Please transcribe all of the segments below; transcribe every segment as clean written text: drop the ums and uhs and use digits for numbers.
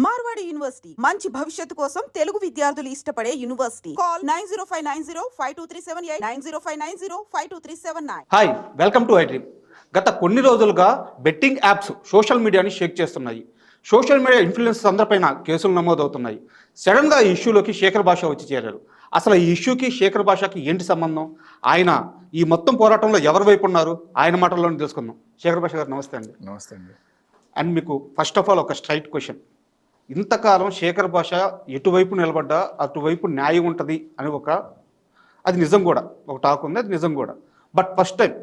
Marwadi university మంచి భవిష్యత్తు కోసం తెలుగు విద్యార్థులు ఇష్టపడే university. Call 9059052378 9059052379. Hi, welcome to iDream. గత కొన్ని రోజులుగా బెట్టింగ్ యాప్స్ సోషల్ మీడియాని షేక్ చేస్తున్నాయి. సోషల్ మీడియా ఇన్ఫ్లుయెన్సర్స్ అందరిపైన కేసులు నమోదవుతున్నాయి. సడన్గా ఈ ఇష్యూలోకి శేఖర్ భాష వచ్చి చేరారు. అసలు ఈ ఇష్యూకి శేఖర్ భాషకి ఏంటి సంబంధం? ఆయన ఈ మొత్తం పోరాటంలో ఎవరి వైపు ఉన్నారు? ఆయన మాటల్లోనే తెలుసుకుందాం. శేఖర్ భాష గారు నమస్తే అండి. నమస్తే అండి. అండ్ మీకు ఫస్ట్ ఆఫ్ ఆల్ ఒక స్ట్రైట్ క్వశ్చన్. ఇంతకాలం శేఖర్ భాష ఎటువైపు నిలబడ్డా అటువైపు న్యాయం ఉంటుంది అని అది నిజం కూడా, ఒక టాక్ ఉంది, అది నిజం కూడా. బట్ ఫస్ట్ టైం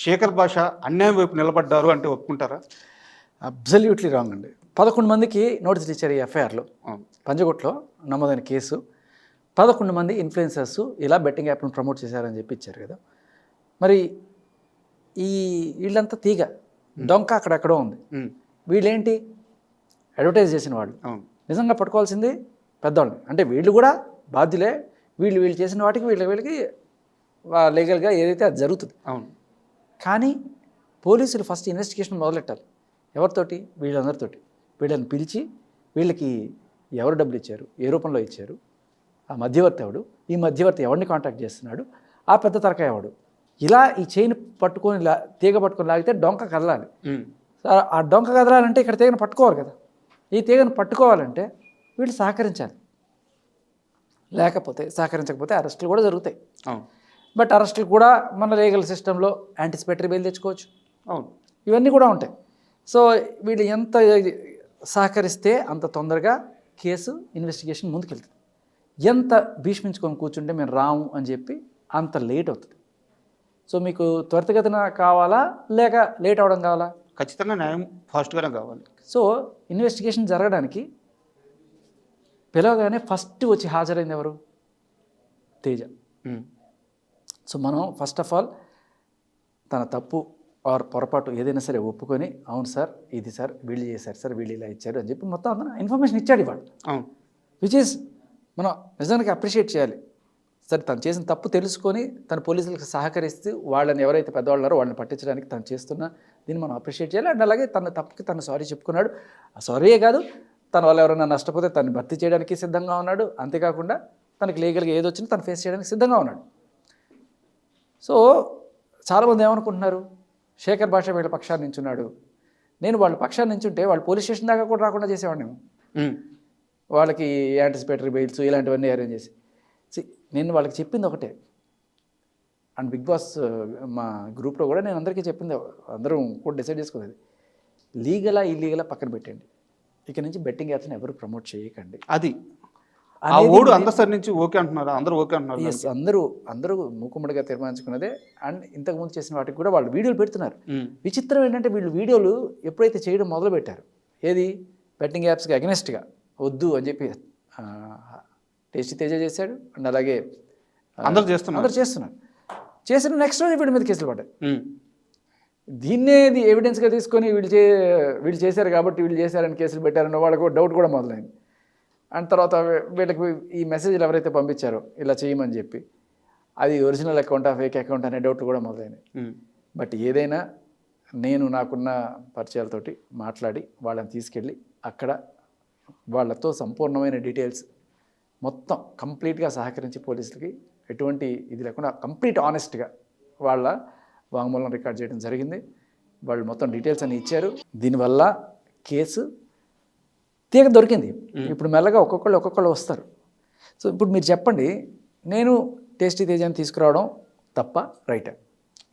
శేఖర్ భాష అన్యాయం వైపు నిలబడ్డారు అంటే ఒప్పుకుంటారా? అబ్సల్యూట్లీ రాంగ్ అండి. 11 మందికి నోటీసులు ఇచ్చారు ఈ ఎఫ్ఐఆర్లో. పంజగుట్లో నమోదైన కేసు. 11 మంది ఇన్ఫ్లుయెన్సర్స్ ఇలా బెట్టింగ్ యాప్ను ప్రమోట్ చేశారని చెప్పి ఇచ్చారు కదా. మరి వీళ్ళంతా తీగ డొంక అక్కడెక్కడో ఉంది. వీళ్ళేంటి అడ్వర్టైజ్ చేసిన వాళ్ళు. నిజంగా పట్టుకోవాల్సింది పెద్దవాళ్ళని. అంటే వీళ్ళు కూడా బాధ్యులే. వీళ్ళు చేసిన వాటికి వీళ్ళకి లీగల్గా ఏదైతే అది జరుగుతుంది. అవును. కానీ పోలీసులు ఫస్ట్ ఇన్వెస్టిగేషన్ మొదలెట్టాలి. ఎవరితోటి? వీళ్ళందరితోటి. వీళ్ళని పిలిచి వీళ్ళకి ఎవరు డబ్బులు ఇచ్చారు, ఏ రూపంలో ఇచ్చారు, ఆ మధ్యవర్తి ఎవడు, ఈ మధ్యవర్తి ఎవరిని కాంటాక్ట్ చేస్తున్నాడు, ఆ పెద్ద తరకాయ ఎవడు, ఇలా ఈ చైన్ పట్టుకొని తీగ పట్టుకొని లాగితే డొంక కదలాలి. ఆ డొంక కదలాలంటే ఇక్కడ తీగను పట్టుకోవాలి కదా. ఈ తీగను పట్టుకోవాలంటే వీళ్ళు సహకరించాలి. లేకపోతే సహకరించకపోతే అరెస్టులు కూడా జరుగుతాయి. బట్ అరెస్టులు కూడా మన లీగల్ సిస్టంలో యాంటిసిపేటరీ బెయిల్ తెచ్చుకోవచ్చు. అవును, ఇవన్నీ కూడా ఉంటాయి. సో వీళ్ళు ఎంత సహకరిస్తే అంత తొందరగా కేసు ఇన్వెస్టిగేషన్ ముందుకెళ్తుంది. ఎంత భీష్మించుకొని కూర్చుంటే మేము రాము అని చెప్పి అంత లేట్ అవుతుంది. సో మీకు త్వరితగతిన కావాలా లేక లేట్ అవ్వడం కావాలా? ఖచ్చితంగా న్యాయం ఫాస్ట్గానే కావాలి. సో ఇన్వెస్టిగేషన్ జరగడానికి పిలవగానే ఫస్ట్ వచ్చి హాజరైంది ఎవరు? తేజ. సో మనం ఫస్ట్ ఆఫ్ ఆల్ తన తప్పు ఆర్ పొరపాటు ఏదైనా సరే ఒప్పుకొని, అవును సార్, ఇది సార్, వీళ్ళు చేశారు సార్, వీళ్ళు ఇలా ఇచ్చారు అని చెప్పి మొత్తం అతను ఇన్ఫర్మేషన్ ఇచ్చాడు ఇవాళ. విచ్ ఈజ్ మనం నిజానికి అప్రిషియేట్ చేయాలి. సరే, తను చేసిన తప్పు తెలుసుకొని తన పోలీసులకు సహకరిస్తూ వాళ్ళని ఎవరైతే పెద్దవాళ్ళారో వాళ్ళని పట్టించడానికి తను చేస్తున్న దీన్ని మనం అప్రిషియేట్ చేయాలి. అండ్ అలాగే తన తప్పుకి తను సారీ చెప్పుకున్నాడు. ఆ సారీయే కాదు, తన వల్ల ఎవరైనా నష్టపోతే తను భర్తీ చేయడానికి సిద్ధంగా ఉన్నాడు. అంతేకాకుండా తనకి లీగల్గా ఏది వచ్చినా తను ఫేస్ చేయడానికి సిద్ధంగా ఉన్నాడు. సో చాలామంది ఏమనుకుంటున్నారు, శేఖర్ భాష వీళ్ళ పక్షాన్ని నించున్నాడు. నేను వాళ్ళ పక్షాన్ని నించుంటే వాళ్ళు పోలీస్ స్టేషన్ దాకా కూడా రాకుండా చేసేవాడిని. వాళ్ళకి యాంటిసిపేటరీ బెయిల్స్ ఇలాంటివన్నీ అరేంజ్ చేసి నేను వాళ్ళకి చెప్పింది ఒకటే. అండ్ బిగ్ బాస్ మా గ్రూప్లో కూడా నేను అందరికీ చెప్పింది, అందరం కూడా డిసైడ్ చేసుకునేది, లీగలా ఇల్లీగలా పక్కన పెట్టండి. ఇక నుంచి బెట్టింగ్ యాప్స్ని ఎవరు ప్రమోట్ చేయకండి. అది ఆ ఓడు అందరి నుంచి ఓకే అంటున్నారు, అందరూ ఓకే అంటున్నారు. ఎస్, అందరూ మూకుమ్మడిగా తీర్మానించుకున్నదే. అండ్ ఇంతకుముందు చేసిన వాటికి కూడా వాళ్ళు వీడియోలు పెడుతున్నారు. విచిత్రం ఏంటంటే వీళ్ళు వీడియోలు ఎప్పుడైతే చేయడం మొదలుపెట్టారు, ఏది బెట్టింగ్ యాప్స్కి అగెనిస్ట్గా వద్దు అని చెప్పి టేస్టీ తేజ చేశాడు. అండ్ అలాగే అందరూ చేస్తున్నారు. చేసిన నెక్స్ట్ రోజు వీడి మీద కేసులు పడ్డాయి. దీన్నే ఎవిడెన్స్గా తీసుకొని వీళ్ళు చేశారు కాబట్టి వీళ్ళు చేశారని కేసులు పెట్టారన్న వాళ్ళకు డౌట్ కూడా మొదలైంది. అండ్ తర్వాత వీళ్ళకి ఈ మెసేజ్లు ఎవరైతే పంపించారో ఇలా చేయమని చెప్పి, అది ఒరిజినల్ అకౌంటా ఫేక్ అకౌంట్ అనే డౌట్లు కూడా మొదలైనాయి. బట్ ఏదైనా నేను నాకున్న పరిచయాలతోటి మాట్లాడి వాళ్ళని తీసుకెళ్ళి అక్కడ వాళ్ళతో సంపూర్ణమైన డీటెయిల్స్ మొత్తం కంప్లీట్గా సహకరించి పోలీసులకి ఎటువంటి ఇది లేకుండా కంప్లీట్ ఆనెస్ట్గా వాళ్ళ వాంగ్మూలం రికార్డ్ చేయడం జరిగింది. వాళ్ళు మొత్తం డీటెయిల్స్ అన్ని ఇచ్చారు. దీనివల్ల కేసు తీగ దొరికింది. ఇప్పుడు మెల్లగా ఒక్కొక్కళ్ళు వస్తారు. సో ఇప్పుడు మీరు చెప్పండి, నేను టేస్టీ తేజాన్ని తీసుకురావడం తప్ప రైటా?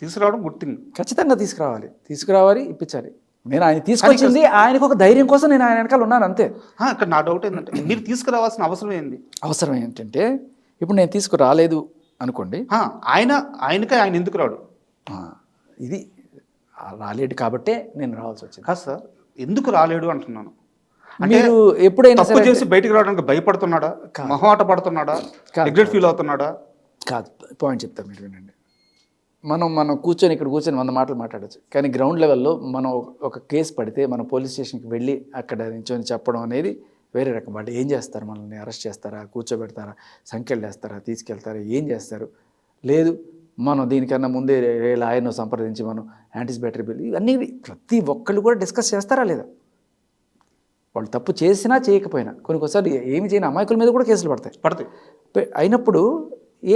తీసుకురావడం గుర్తింది. ఖచ్చితంగా తీసుకురావాలి, ఇప్పించాలి. నేను ఆయన తీసుకొచ్చింది ఆయనకు ఒక ధైర్యం కోసం నేను ఆయన వెనకాల ఉన్నాను అంతే. ఇక్కడ నా డౌట్ ఏంటంటే మీరు తీసుకురావాల్సిన అవసరం ఏంటంటే ఇప్పుడు నేను తీసుకురాలేదు అనుకోండి, ఆయన ఎందుకు రాడు? ఇది రాలేడు కాబట్టే నేను రావాల్సి వచ్చింది. కాదు సార్, ఎందుకు రాలేడు అంటున్నాను. మీరు ఎప్పుడైనా తప్పు చేసి బయటకు రావడానికి భయపడుతున్నాడా, మొహమాట పడుతున్నాడా, రిగ్రెట్ ఫీల్ అవుతున్నాడా? కాదు, పాయింట్ చెప్తాను, మీరు వినండి. మనం ఇక్కడ కూర్చొని 100 మాటలు మాట్లాడచ్చు. కానీ గ్రౌండ్ లెవెల్లో మనం ఒక కేసు పడితే మనం పోలీస్ స్టేషన్కి వెళ్ళి అక్కడ నించొని చెప్పడం అనేది వేరే రకం. వాళ్ళు ఏం చేస్తారు? మనల్ని అరెస్ట్ చేస్తారా, కూర్చోబెడతారా, సంఖ్యలు వేస్తారా, తీసుకెళ్తారా, ఏం చేస్తారు? లేదు, మనం దీనికన్నా ముందే లాయర్ను సంప్రదించి మనం యాంటిసిపేటరీ బిల్ ఇవన్నీ ప్రతి ఒక్కళ్ళు కూడా డిస్కస్ చేస్తారా లేదా? వాళ్ళు తప్పు చేసినా చేయకపోయినా కొన్నిసార్లు ఏమి చేయని అమాయకుల మీద కూడా కేసులు పడతాయి. అయినప్పుడు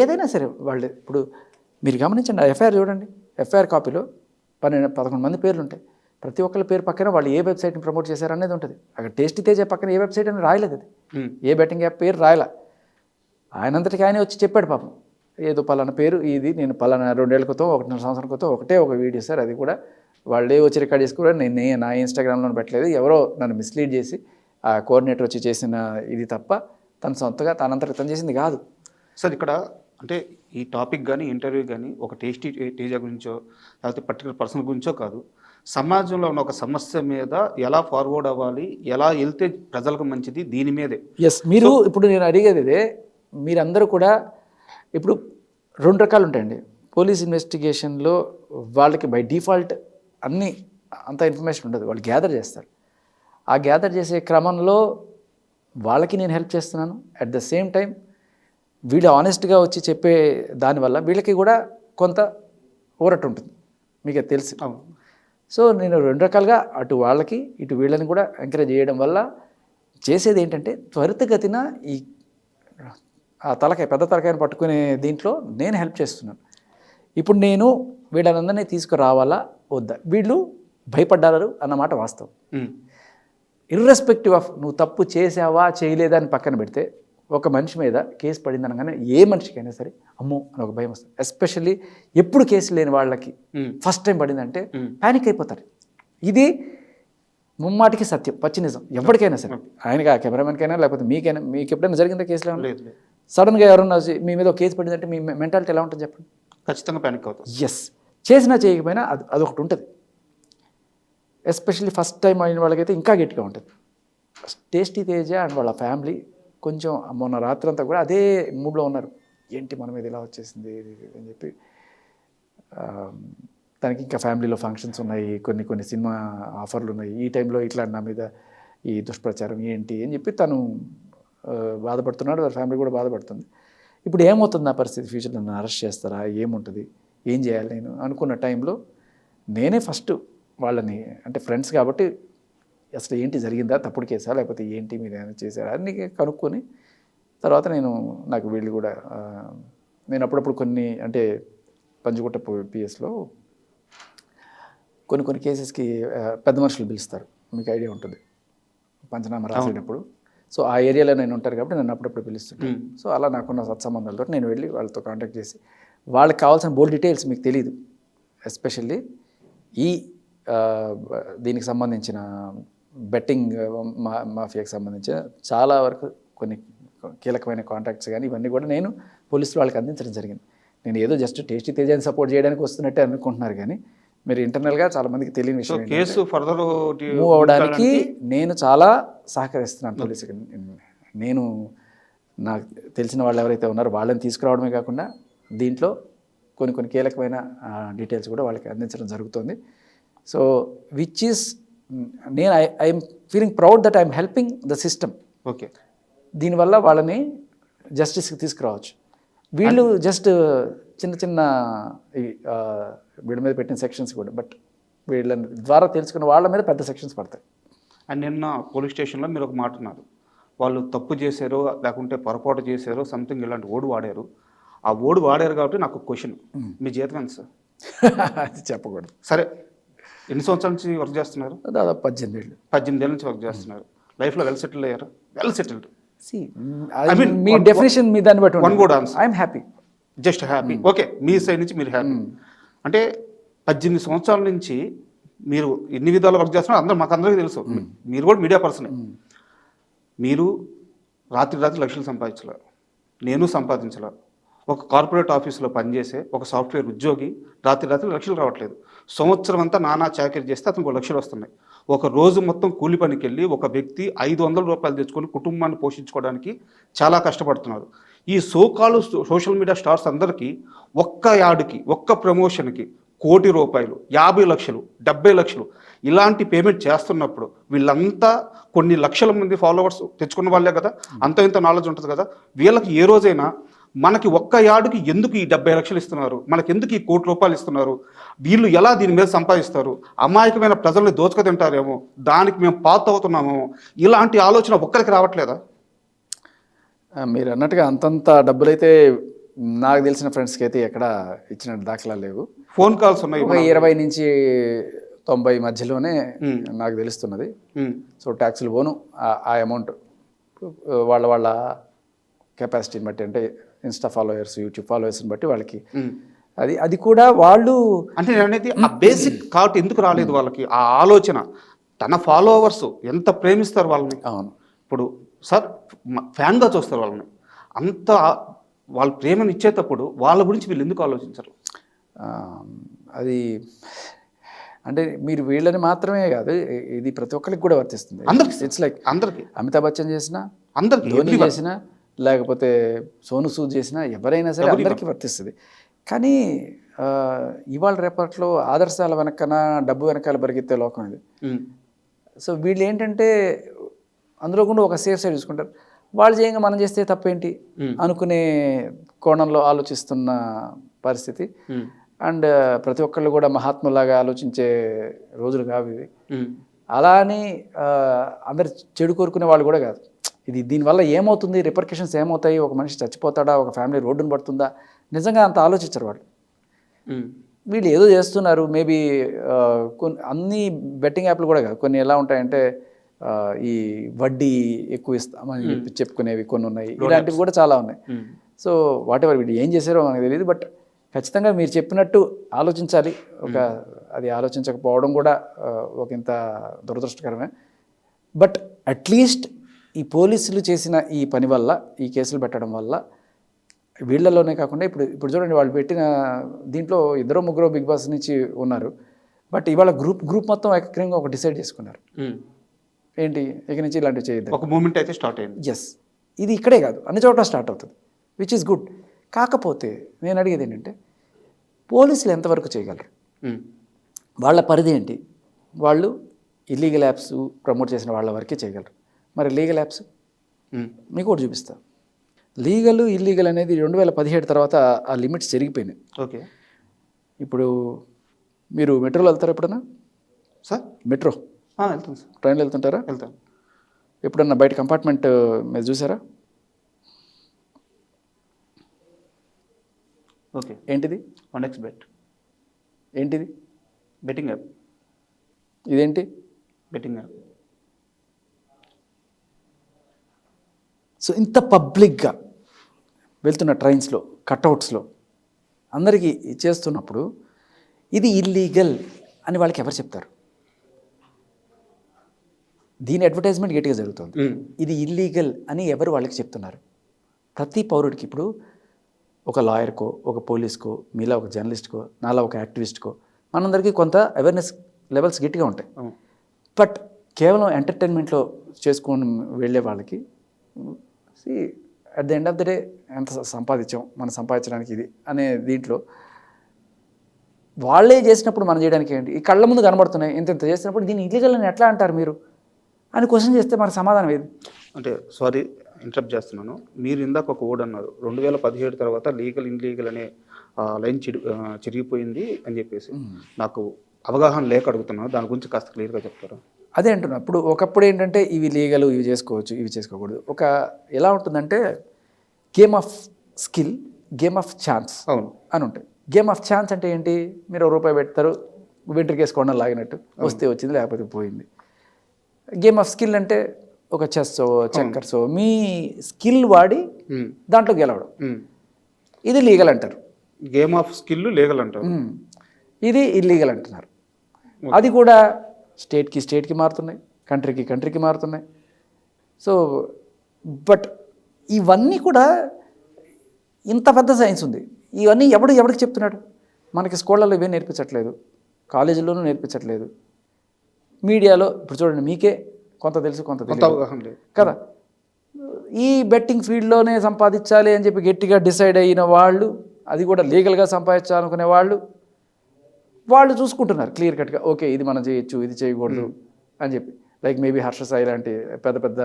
ఏదైనా సరే వాళ్ళు ఇప్పుడు మీరు గమనించండి, ఎఫ్ఐఆర్ చూడండి, ఎఫ్ఐఆర్ కాపీలో 11 మంది పేర్లు ఉంటాయి. ప్రతి ఒక్కరి పేరు పక్కన వాళ్ళు ఏ వెబ్సైట్ని ప్రమోట్ చేశారు అనేది ఉంటుంది. అక్కడ టేస్టీ తేజ పక్కన ఏ వెబ్సైట్ అని రాయలేదు, అది ఏ బెట్టింగ్ యాప్ పేరు రాయలా. ఆయనంతటికి ఆయనే వచ్చి చెప్పాడు పాపం, ఏదో పలానా పేరు ఇది, నేను పలానా 2 ఏళ్ల క్రితం 1.5 సంవత్సరం క్రితం ఒక వీడియో సార్, అది కూడా వాళ్ళే వచ్చి రికార్డ్ చేసుకున్నారు, నేను నా ఇన్స్టాగ్రామ్లో పెట్టలేదు, ఎవరో నన్ను మిస్లీడ్ చేసి ఆ కోఆర్డినేటర్ వచ్చి చేసిన ఇది తప్ప తన సొంతగా తనంతటి తను చేసింది కాదు. సార్ ఇక్కడ అంటే ఈ టాపిక్ కానీ ఇంటర్వ్యూ కానీ ఒక టేస్టీ తేజ గురించో లేకపోతే పర్టికులర్ పర్సన్ గురించో కాదు, సమాజంలో ఉన్న ఒక సమస్య మీద ఎలా ఫార్వర్డ్ అవ్వాలి, ఎలా వెళ్తే ప్రజలకు మంచిది, దీని మీదే. ఎస్, మీరు ఇప్పుడు నేను అడిగేది ఇదే, మీరందరూ కూడా ఇప్పుడు 2 రకాలు ఉంటాయండి. పోలీస్ ఇన్వెస్టిగేషన్లో వాళ్ళకి బై డిఫాల్ట్ అన్నీ అంత ఇన్ఫర్మేషన్ ఉండదు, వాళ్ళు గ్యాదర్ చేస్తారు. ఆ గ్యాదర్ చేసే క్రమంలో వాళ్ళకి నేను హెల్ప్ చేస్తున్నాను. అట్ ద సేమ్ టైం వీళ్ళు ఆనెస్ట్గా వచ్చి చెప్పే దానివల్ల వీళ్ళకి కూడా కొంత ఊరట ఉంటుంది, మీకు అది తెలుసు. సో నేను 2 రకాలుగా అటు వాళ్ళకి ఇటు వీళ్ళని కూడా ఎంకరేజ్ చేయడం వల్ల చేసేది ఏంటంటే త్వరితగతిన ఈ ఆ పెద్ద తలకాయను పట్టుకునే దీంట్లో నేను హెల్ప్ చేస్తున్నాను. ఇప్పుడు నేను వీళ్ళనందరినీ తీసుకురావాలా వద్దా, వీళ్ళు భయపడ్డారు అన్నమాట వాస్తవం. ఇర్రెస్పెక్టివ్ ఆఫ్ నువ్వు తప్పు చేసావా చేయలేదా అని పక్కన పెడితే, ఒక మనిషి మీద కేసు పడింది అనగానే ఏ మనిషికైనా సరే అమ్మో అని ఒక భయం వస్తుంది. ఎస్పెషల్లీ ఎప్పుడు కేసు లేని వాళ్ళకి ఫస్ట్ టైం పడిందంటే ప్యానిక్ అయిపోతారు. ఇది ముమ్మాటికి సత్యం, పచ్చి నిజం. ఎవరికైనా సరే, ఆయనకి ఆ కెమెరామెన్కైనా లేకపోతే మీకైనా, మీకు ఎప్పుడైనా జరిగిందా కేసులో? సడన్గా ఎవరన్నా మీ మీద ఒక కేసు పడిందంటే మీ మెంటాలిటీ ఎలా ఉంటుంది చెప్పండి? ఖచ్చితంగా ప్యానిక్ అవుతుంది. ఎస్, చేసినా చేయకపోయినా అదొకటి ఉంటుంది. ఎస్పెషల్లీ ఫస్ట్ టైం అయిన వాళ్ళకైతే ఇంకా గట్టిగా ఉంటుంది. టేస్టీ తేజ అండ్ వాళ్ళ ఫ్యామిలీ కొంచెం మొన్న రాత్రి అంతా కూడా అదే మూడ్లో ఉన్నారు. ఏంటి మన మీద ఇలా వచ్చేసింది అని చెప్పి. తనకి ఇంకా ఫ్యామిలీలో ఫంక్షన్స్ ఉన్నాయి, కొన్ని సినిమా ఆఫర్లు ఉన్నాయి, ఈ టైంలో ఇట్లా నా మీద ఈ దుష్ప్రచారం ఏంటి అని చెప్పి తను బాధపడుతున్నాడు, వాళ్ళ ఫ్యామిలీ కూడా బాధపడుతుంది. ఇప్పుడు ఏమవుతుంది నా పరిస్థితి, ఫ్యూచర్లో నన్ను అరెస్ట్ చేస్తారా, ఏముంటుంది, ఏం చేయాలి నేను అనుకున్న టైంలో నేనే ఫస్ట్ వాళ్ళని, అంటే ఫ్రెండ్స్ కాబట్టి అసలు ఏంటి జరిగిందా, తప్పుడు కేసా లేకపోతే ఏంటి మీరు ఏమైనా చేశారా అన్నీ కనుక్కొని తర్వాత నాకు వీళ్ళు కూడా నేను అప్పుడప్పుడు కొన్ని అంటే పంజగుట్ట పిఎస్లో కొన్ని కేసెస్కి పెద్ద మనుషులు పిలుస్తారు, మీకు ఐడియా ఉంటుంది పంచనామా రాసేటప్పుడు. సో ఆ ఏరియాలో నేను ఉంటారు కాబట్టి నన్ను అప్పుడప్పుడు పిలుస్తుంటాను. సో అలా నాకున్న సత్సంబంధాలతో నేను వెళ్ళి వాళ్ళతో కాంటాక్ట్ చేసి వాళ్ళకి కావాల్సిన బోల్ డీటెయిల్స్ మీకు తెలియదు, ఎస్పెషల్లీ ఈ దీనికి సంబంధించిన బెట్టింగ్ మాఫియాకి సంబంధించిన చాలా వరకు కొన్ని కీలకమైన కాంటాక్ట్స్ కానీ ఇవన్నీ కూడా నేను పోలీసులు వాళ్ళకి అందించడం జరిగింది. నేను ఏదో జస్ట్ టేస్టీ తేజాన్ని సపోర్ట్ చేయడానికి వస్తున్నట్టే అనుకుంటున్నారు, కానీ మీరు ఇంటర్నల్గా చాలామందికి తెలియని విషయం కేసు ఫర్దర్ మూవ్ అవ్వడానికి నేను చాలా సహకరిస్తున్నాను పోలీసుకి. నేను నాకు తెలిసిన వాళ్ళు ఎవరైతే ఉన్నారో వాళ్ళని తీసుకురావడమే కాకుండా దీంట్లో కొన్ని కీలకమైన డీటెయిల్స్ కూడా వాళ్ళకి అందించడం జరుగుతుంది. సో విచ్ ఈస్ నేను I'm feeling proud that I'm helping the system. Okay, దీనివల్ల వాళ్ళని జస్టిస్కి తీసుకురావచ్చు. వీళ్ళు జస్ట్ చిన్న వీళ్ళ మీద పెట్టిన సెక్షన్స్ కూడా, బట్ వీళ్ళ ద్వారా తెలుసుకున్న వాళ్ళ మీద పెద్ద సెక్షన్స్ పడతాయి. అండ్ నిన్న పోలీస్ స్టేషన్లో మీరు ఒక మాట ఉన్నారు, వాళ్ళు తప్పు చేశారో లేకుంటే పొరపాటు చేశారో సంథింగ్ ఇలాంటి ఓడి వాడారు. ఆ ఓడి వాడారు కాబట్టి నాకు క్వశ్చన్, మీ జీతం ఎంత సార్? అది చెప్పకూడదు. సరే, ఎన్ని సంవత్సరాల నుంచి వర్క్ చేస్తున్నారు? దాదాపు 18 ఏళ్ళు. 18 ఏళ్ళ నుంచి వర్క్ చేస్తున్నారు. లైఫ్లో వెల్ సెటిల్డ్ అయ్యారు? Well settled. మీ డెఫినేషన్ మీ దాన్ని బట్టి one good answer. I'm happy, just happy. Okay, మీ సైడ్ నుంచి మీరు హ్యాపీ అంటే 18 సంవత్సరాల నుంచి మీరు ఎన్ని విధాలు వర్క్ చేస్తున్నారు మాకు అందరికీ తెలుసు. మీరు కూడా మీడియా పర్సనే. మీరు రాత్రి లక్షలు సంపాదించలేరు, నేను సంపాదించలే. ఒక కార్పొరేట్ ఆఫీసులో పనిచేసే ఒక సాఫ్ట్వేర్ ఉద్యోగి రాత్రి లక్షలు రావట్లేదు. సంవత్సరం అంతా నానా చాకరీ చేస్తే అతనికి 1 లక్షలు వస్తున్నాయి. ఒక రోజు మొత్తం కూలి పనికి వెళ్ళి ఒక వ్యక్తి 500 రూపాయలు తెచ్చుకొని కుటుంబాన్ని పోషించుకోవడానికి చాలా కష్టపడుతున్నారు. ఈ సోకాలు సోషల్ మీడియా స్టార్స్ అందరికీ ఒక్క యాడ్కి, ఒక్క ప్రమోషన్కి 1 కోటి రూపాయలు, 50 లక్షలు, 70 లక్షలు ఇలాంటి పేమెంట్ చేస్తున్నప్పుడు వీళ్ళంతా కొన్ని లక్షల మంది ఫాలోవర్స్ తెచ్చుకున్న వాళ్ళే కదా, అంత ఇంత నాలెడ్జ్ ఉంటుంది కదా. వీళ్ళకి ఏ రోజైనా మనకి ఒక్క యార్డుకి ఎందుకు ఈ 70 లక్షలు ఇస్తున్నారు, మనకి ఎందుకు ఈ ₹1,00,00,000 ఇస్తున్నారు, వీళ్ళు ఎలా దీని మీద సంపాదిస్తారు, అమాయకమైన ప్రజల్ని దోచుకు తింటారేమో, దానికి మేము పాత అవుతున్నామేమో, ఇలాంటి ఆలోచన ఒక్కరికి రావట్లేదా? మీరు అన్నట్టుగా అంతంత డబ్బులైతే నాకు తెలిసిన ఫ్రెండ్స్కి అయితే ఎక్కడ ఇచ్చిన దాఖలా లేవు. ఫోన్ కాల్స్ ఉన్నాయి. ఒక 20 నుంచి 90 మధ్యలోనే నాకు తెలుస్తున్నది. సో ట్యాక్సులు పోను ఆ అమౌంట్ వాళ్ళ కెపాసిటీని బట్టి, అంటే ఇన్స్టా ఫాలోవర్స్, యూట్యూబ్ ఫాలోవర్స్ని బట్టి వాళ్ళకి అది కూడా వాళ్ళు అంటే అనేది ఆ బేసిక్ థాట్ ఎందుకు రాలేదు వాళ్ళకి, ఆ ఆలోచన. తన ఫాలోవర్స్ ఎంత ప్రేమిస్తారు వాళ్ళని. అవును, ఇప్పుడు సార్ ఫ్యాన్గా చూస్తారు వాళ్ళని, అంత వాళ్ళ ప్రేమను ఇచ్చేటప్పుడు వాళ్ళ గురించి వీళ్ళు ఎందుకు ఆలోచించరు? అది అంటే మీరు వీళ్ళని మాత్రమే కాదు, ఇది ప్రతి ఒక్కరికి కూడా వర్తిస్తుంది. అందరికి, ఇట్స్ లైక్ అందరికి, అమితాబ్ బచ్చన్ చేసినా, అందరికి, ధోని చేసినా, లేకపోతే సోను సూద్ చేసినా, ఎవరైనా సరే అందరికీ వర్తిస్తుంది. కానీ ఇవాళ రేపట్లో ఆదర్శాల వెనకన డబ్బు వెనకాల పరిగెత్తే లోకం ఇది. సో వీళ్ళు ఏంటంటే అందులో కూడా ఒక సేఫ్ సైడ్ చూసుకుంటారు. వాళ్ళు చేయంగా మనం చేస్తే తప్పేంటి అనుకునే కోణంలో ఆలోచిస్తున్న పరిస్థితి. అండ్ ప్రతి ఒక్కళ్ళు కూడా మహాత్ములాగా ఆలోచించే రోజులు కావు ఇవి. అలా అని అందరు చెడు కోరుకునే వాళ్ళు కూడా కాదు. ఇది దీనివల్ల ఏమవుతుంది, రిపర్కషన్స్ ఏమవుతాయి, ఒక మనిషి చచ్చిపోతాడా, ఒక ఫ్యామిలీ రోడ్డును పడుతుందా, నిజంగా అంత ఆలోచించరు వాళ్ళు. వీళ్ళు ఏదో చేస్తున్నారు. మేబీ కొన్ని అన్ని బెట్టింగ్ యాప్లు కూడా కాదు, కొన్ని ఎలా ఉంటాయంటే ఈ వడ్డీ ఎక్కువ ఇస్తామని చెప్పుకునేవి కొన్ని ఉన్నాయి, ఇలాంటివి కూడా చాలా ఉన్నాయి. సో వాట్ ఎవర్ వీళ్ళు ఏం చేశారో మనకు తెలియదు. బట్ ఖచ్చితంగా మీరు చెప్పినట్టు ఆలోచించాలి. అది ఆలోచించకపోవడం కూడా ఒక ఇంత దురదృష్టకరమే. బట్ అట్లీస్ట్ ఈ పోలీసులు చేసిన ఈ పని వల్ల, ఈ కేసులు పెట్టడం వల్ల వీళ్ళలోనే కాకుండా ఇప్పుడు చూడండి, వాళ్ళు పెట్టిన దీంట్లో 2-3 బిగ్ బాస్ నుంచి ఉన్నారు. బట్ ఇవాళ గ్రూప్ మొత్తం ఏకంగా ఒక డిసైడ్ చేసుకున్నారు, ఏంటి ఇక నుంచి ఇలాంటివి చేయొద్దు. ఒక మూమెంట్ అయితే స్టార్ట్ అయింది. ఎస్, ఇది ఇక్కడే కాదు, అన్ని చోట్ల స్టార్ట్ అవుతుంది, విచ్ ఈస్ గుడ్. కాకపోతే నేను అడిగేది ఏంటంటే, పోలీసులు ఎంతవరకు చేయగలరు, వాళ్ళ పరిధి ఏంటి? వాళ్ళు ఇల్లీగల్ యాప్స్ ప్రమోట్ చేసిన వాళ్ళ వరకే చేయగలరు. మరి లీగల్ యాప్స్ మీకు కూడా చూపిస్తాను. లీగల్ ఇల్లీగల్ అనేది 2017 తర్వాత ఆ లిమిట్స్ జరిగిపోయినాయి. ఓకే, ఇప్పుడు మీరు మెట్రోలో వెళ్తారా ఎప్పుడన్నా? సార్ మెట్రో వెళ్తాను సార్. ట్రైన్లో వెళ్తుంటారా? వెళ్తాను. ఎప్పుడన్నా బయట కంపార్ట్మెంట్ మీరు చూసారా? ఓకే, ఏంటిది? 1xBet. ఏంటిది? Betting app. ఇదేంటి? Betting app. సో ఇంత పబ్లిక్గా వెళ్తున్న ట్రైన్స్లో, కట్అవుట్స్లో అందరికీ చేస్తున్నప్పుడు ఇది ఇల్లీగల్ అని వాళ్ళకి ఎవరు చెప్తారు? దీని అడ్వర్టైజ్మెంట్ గట్టిగా జరుగుతుంది. ఇది ఇల్లీగల్ అని ఎవరు వాళ్ళకి చెప్తున్నారు? ప్రతి పౌరుడికి, ఇప్పుడు ఒక లాయర్కో, ఒక పోలీస్కో, మీలా ఒక జర్నలిస్ట్కో, నాలా ఒక యాక్టివిస్ట్కో, మనందరికీ కొంత అవేర్నెస్ లెవెల్స్ గట్టిగా ఉంటాయి. బట్ కేవలం ఎంటర్టైన్మెంట్లో చేసుకొని వెళ్ళే వాళ్ళకి at the end of the day ఎంత సంపాదించాం, మనం సంపాదించడానికి ఇది అనే దీంట్లో వాళ్ళే చేసినప్పుడు మనం చేయడానికి ఏంటి? ఈ కళ్ళ ముందు కనబడుతున్నాయి, ఇంత చేసినప్పుడు దీన్ని ఇల్లీగల్ అని ఎట్లా అంటారు మీరు అని క్వశ్చన్ చేస్తే మన సమాధానం ఏది? అంటే సారీ ఇంటరప్ట్ చేస్తున్నాను. మీరు ఇందాక ఒక వర్డ్ అన్నారు, 2017 తర్వాత లీగల్ ఇన్లీగల్ అనే లైన్ చిరిగిపోయింది అని చెప్పేసి. నాకు అవగాహన లేక అడుగుతున్నాను, దాని గురించి కాస్త క్లియర్గా చెప్తారా? అదే అంటున్నా. ఇప్పుడు ఒకప్పుడు ఏంటంటే ఇవి లీగల్, ఇవి చేసుకోవచ్చు, ఇవి చేసుకోకూడదు. ఎలా ఉంటుందంటే game of skill, game of chance అవును అని ఉంటాయి. గేమ్ ఆఫ్ ఛాన్స్ అంటే ఏంటి? మీరు ₹1 పెడతారు, వెంట్రుకేసుకోవడం లాగినట్టు, వస్తే వచ్చింది లేకపోతే పోయింది. గేమ్ ఆఫ్ స్కిల్ అంటే ఒక చెస్సో, చెక్కర్సో మీ స్కిల్ వాడి దాంట్లో గెలవడం, ఇది లీగల్ అంటారు. గేమ్ ఆఫ్ స్కిల్ లీగల్ అంటారు, ఇది ఇల్లీగల్ అంటున్నారు. అది కూడా స్టేట్కి మారుతున్నాయి, కంట్రీకి మారుతున్నాయి. సో బట్ ఇవన్నీ కూడా ఇంత పెద్ద సైన్స్ ఉంది. ఇవన్నీ ఎవరికి చెప్తున్నాడు? మనకి స్కూళ్ళలో ఇవే నేర్పించట్లేదు, కాలేజీల్లోనూ నేర్పించట్లేదు, మీడియాలో ఇప్పుడు చూడండి, మీకే కొంత తెలుసు, కొంత తెలియదు కదా. ఈ బెట్టింగ్ ఫీల్డ్లోనే సంపాదించాలి అని చెప్పి గట్టిగా డిసైడ్ అయిన వాళ్ళు, అది కూడా లీగల్గా సంపాదించాలనుకునే వాళ్ళు చూసుకుంటున్నారు క్లియర్ కట్గా. ఓకే, ఇది మనం చేయొచ్చు, ఇది చేయకూడదు అని చెప్పి. లైక్ మేబీ హర్ష సాయి లాంటి పెద్ద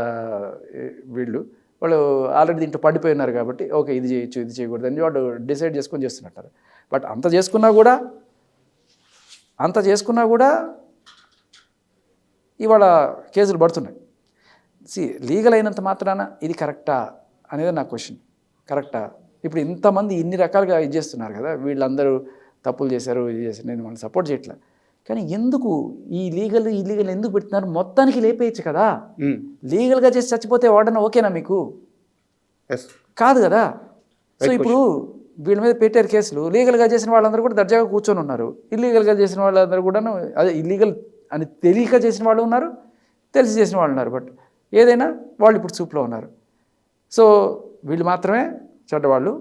వీళ్ళు వాళ్ళు ఆల్రెడీ దీంట్లో పడిపోయి ఉన్నారు కాబట్టి ఓకే ఇది చేయొచ్చు ఇది చేయకూడదు అని వాళ్ళు డిసైడ్ చేసుకొని చేస్తున్నట్టారు. బట్ అంత చేసుకున్నా కూడా ఇవాళ కేసులు పడుతున్నాయి. లీగల్ అయినంత మాత్రాన ఇది కరెక్టా అనేది నా క్వశ్చన్. కరెక్టా? ఇప్పుడు ఇంతమంది ఇన్ని రకాలుగా ఇది చేస్తున్నారు కదా, వీళ్ళందరూ తప్పులు చేశారు ఇది చేశారు, నేను వాళ్ళని సపోర్ట్ చేయట్లా. కానీ ఎందుకు ఈ లీగల్ ఎందుకు పెడుతున్నారు? మొత్తానికి లేపేయచ్చు కదా. లీగల్గా చేసి చచ్చిపోతే వాడన ఓకేనా మీకు? కాదు కదా. సో ఇప్పుడు వీళ్ళ మీద పెట్టారు కేసులు. లీగల్గా చేసిన వాళ్ళందరూ కూడా దర్జాగా కూర్చొని ఉన్నారు. ఇల్లీగల్గా చేసిన వాళ్ళందరూ కూడా అదే ఇల్లీగల్ అని తెలియక చేసిన వాళ్ళు ఉన్నారు, తెలిసి చేసిన వాళ్ళు ఉన్నారు. బట్ ఏదైనా వాళ్ళు ఇప్పుడు చూపులో ఉన్నారు. సో వీళ్ళు మాత్రమే చెడ్డవాళ్ళు,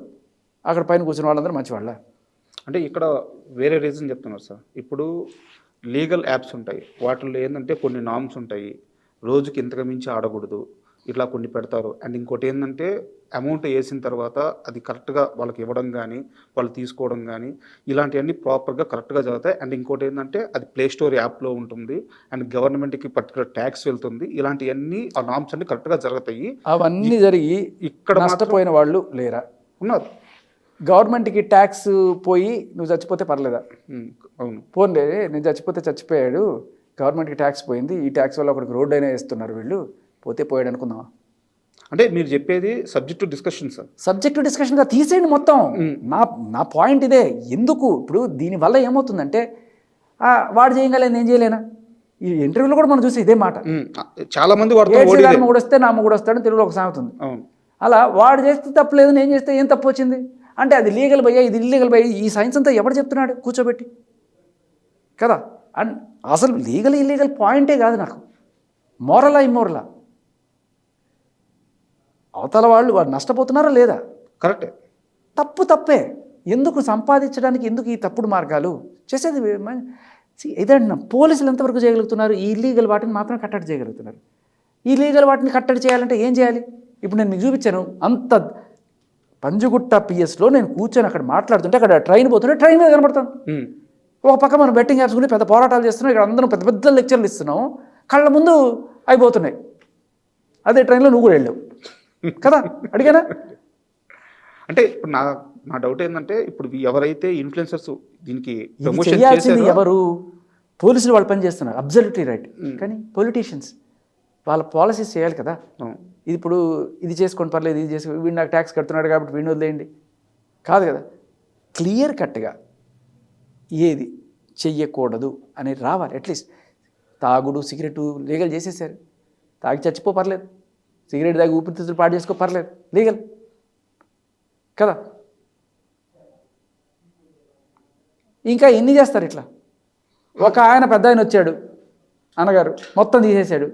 అక్కడ పైన కూర్చున్న వాళ్ళందరూ మంచివాళ్ళ? అంటే ఇక్కడ వేరే రీజన్ చెప్తున్నారు సార్. ఇప్పుడు లీగల్ యాప్స్ ఉంటాయి, వాటిల్లో ఏంటంటే కొన్ని నామ్స్ ఉంటాయి, రోజుకి ఇంతకు మించి ఆడకూడదు, ఇట్లా కొన్ని పెడతారు. అండ్ ఇంకోటి ఏంటంటే అమౌంట్ వేసిన తర్వాత అది కరెక్ట్గా వాళ్ళకి ఇవ్వడం కానీ వాళ్ళు తీసుకోవడం కానీ ఇలాంటివన్నీ ప్రాపర్గా కరెక్ట్గా జరుగుతాయి. అండ్ ఇంకోటి ఏంటంటే అది ప్లే స్టోర్ యాప్లో ఉంటుంది అండ్ గవర్నమెంట్కి పర్టికులర్ ట్యాక్స్ వెళ్తుంది. ఇలాంటివన్నీ ఆ నామ్స్ అన్ని కరెక్ట్గా జరుగుతాయి. అవన్నీ జరిగి ఇక్కడ నష్టపోయిన వాళ్ళు లేరా? ఉన్నారు. గవర్నమెంట్కి ట్యాక్స్ పోయి నువ్వు చచ్చిపోతే పర్లేదా? అవును. పోన్లే, నేను చచ్చిపోతే చచ్చిపోయాడు, గవర్నమెంట్కి ట్యాక్స్ పోయింది, ఈ ట్యాక్స్ వల్ల ఒకరికి రోడ్ అయినా వేస్తున్నారు, వీళ్ళు పోతే పోయాడు అనుకుందామా? అంటే మీరు చెప్పేది subject to discussion sir. Subject to డిస్కషన్గా తీసేయండి మొత్తం. నా పాయింట్ ఇదే. ఎందుకు ఇప్పుడు దీనివల్ల ఏమవుతుందంటే వాడు చేయగలేదు నేను చేయలేనా? ఈ ఇంటర్వ్యూలో కూడా మనం చూసి ఇదే మాట. చాలా మంది మొగుడు వస్తే నా మొగుడు వస్తాడని తెలుగులో ఒక సాగుతుంది. అలా వాడు చేస్తే తప్పలేదు, నేను చేస్తే ఏం తప్పు వచ్చింది అంటే అది లీగల్ భయ్యా, ఇది ఇల్లీగల్ భయ్యా. ఈ సైన్స్ అంతా ఎవడు చెప్తున్నాడు కూర్చోబెట్టి కదా? అండ్ అసలు లీగల్ ఇల్లీగల్ పాయింటే కాదు నాకు, మోరలా ఇమ్మోరలా. అవతల వాళ్ళు నష్టపోతున్నారా లేదా? కరెక్టే. తప్పే. ఎందుకు సంపాదించడానికి ఎందుకు ఈ తప్పుడు మార్గాలు చేసేది? ఇదండి, పోలీసులు ఎంతవరకు చేయగలుగుతున్నారు? ఈ ఇల్లీగల్ వాటిని మాత్రం కట్టడి చేయగలుగుతున్నారు. ఈ లీగల్ వాటిని కట్టడి చేయాలంటే ఏం చేయాలి? ఇప్పుడు నేను మీకు చూపించాను. అంత పంజుగుట్ట పిఎస్లో నేను కూర్చొని అక్కడ మాట్లాడుతుంటే అక్కడ ట్రైన్ పోతుంటే ట్రైన్ మీద కనపడతాను. ఒక పక్క మనం బెట్టింగ్ యాప్స్ గురించి పెద్ద పోరాటాలు చేస్తున్నాం, ఇక్కడ అందరం పెద్ద పెద్ద లెక్చర్లు ఇస్తున్నాం, కళ్ళ ముందు అయిపోతున్నాయి. అదే ట్రైన్లో నువ్వు కూడా వెళ్ళావు కదా, అడిగానా? అంటే ఇప్పుడు నా డౌట్ ఏంటంటే ఇప్పుడు ఎవరైతే ఇన్ఫ్లుయెన్సర్స్ దీనికి చేయాల్సింది ఎవరు? పోలీసులు వాళ్ళు పని చేస్తున్నారు, అబ్సల్యూట్లీ రైట్. కానీ పొలిటీషియన్స్ వాళ్ళ పాలసీస్ చేయాలి కదా. ఇది ఇప్పుడు ఇది చేసుకోండి పర్లేదు, ఇది చేసుకో, వీడు నాకు ట్యాక్స్ కడుతున్నాడు కాబట్టి వీడిని వదిలేయండి కాదు కదా. క్లియర్ కట్గా ఏది చెయ్యకూడదు అనేది రావాలి. అట్లీస్ట్ తాగుడు సిగరెట్ లీగల్ చేసేసారు, తాగి చచ్చిపో పర్లేదు, సిగరెట్ తాగి ఊపిరితిత్తులు పాడు చేసుకో పర్లేదు, లీగల్ కదా. ఇంకా ఎన్ని చేస్తారు ఇట్లా? ఒక ఆయన పెద్ద ఆయన వచ్చాడు, అన్నగారు మొత్తం తీసేశాడు,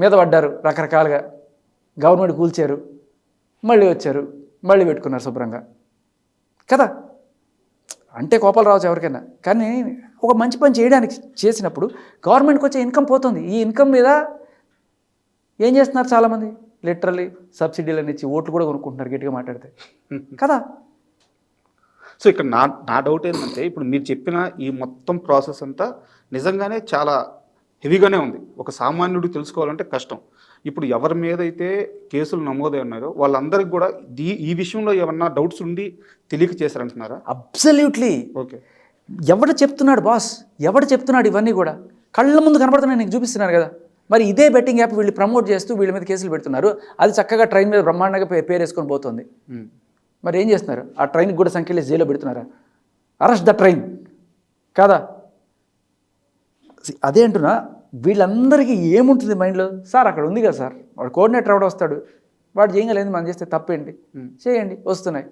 మీద పడ్డారు రకరకాలుగా, గవర్నమెంట్ కూల్చారు, మళ్ళీ వచ్చారు, మళ్ళీ పెట్టుకున్నారు శుభ్రంగా కదా. అంటే కోపాలు రావచ్చు ఎవరికైనా, కానీ ఒక మంచి పని చేయడానికి చేసినప్పుడు గవర్నమెంట్కి వచ్చే ఇన్కమ్ పోతుంది. ఈ ఇన్కమ్ మీద ఏం చేస్తున్నారు చాలామంది? లిటరల్లీ సబ్సిడీలను ఇచ్చి ఓట్లు కూడా కొనుక్కుంటున్నారు గట్టిగా మాట్లాడితే కదా. సో ఇక్కడ నా డౌట్ ఏంటంటే ఇప్పుడు మీరు చెప్పిన ఈ మొత్తం ప్రాసెస్ అంతా నిజంగానే చాలా హెవీగానే ఉంది. ఒక సామాన్యుడికి తెలుసుకోవాలంటే కష్టం. ఇప్పుడు ఎవరి మీద అయితే కేసులు నమోదై ఉన్నారో వాళ్ళందరికీ కూడా ఈ విషయంలో ఏమన్నా డౌట్స్ ఉండి తెలియక చేశారంటున్నారా? అబ్సల్యూట్లీ. ఓకే. ఎవడు చెప్తున్నాడు బాస్? ఎవడు చెప్తున్నాడు? ఇవన్నీ కూడా కళ్ళ ముందు కనబడుతున్నాయి, నీకు చూపిస్తున్నారు కదా. మరి ఇదే బెట్టింగ్ యాప్ వీళ్ళు ప్రమోట్ చేస్తూ వీళ్ళ మీద కేసులు పెడుతున్నారు, అది చక్కగా ట్రైన్ మీద బ్రహ్మాండంగా పేరు వేసుకొని పోతుంది. మరి ఏం చేస్తున్నారు? ఆ ట్రైన్కి కూడా సంఖ్యలో జైల్లో పెడుతున్నారా? అరెస్ట్ ద ట్రైన్ కాదా? అదే అంటున్నా, వీళ్ళందరికీ ఏముంటుంది మైండ్లో? సార్ అక్కడ ఉంది కదా సార్, వాడు కోఆర్డినేటర్ ఎవడో వస్తాడు, వాడు చేయగలేదు, మనం చేస్తే తప్పేంటి, చేయండి, వస్తున్నాయి.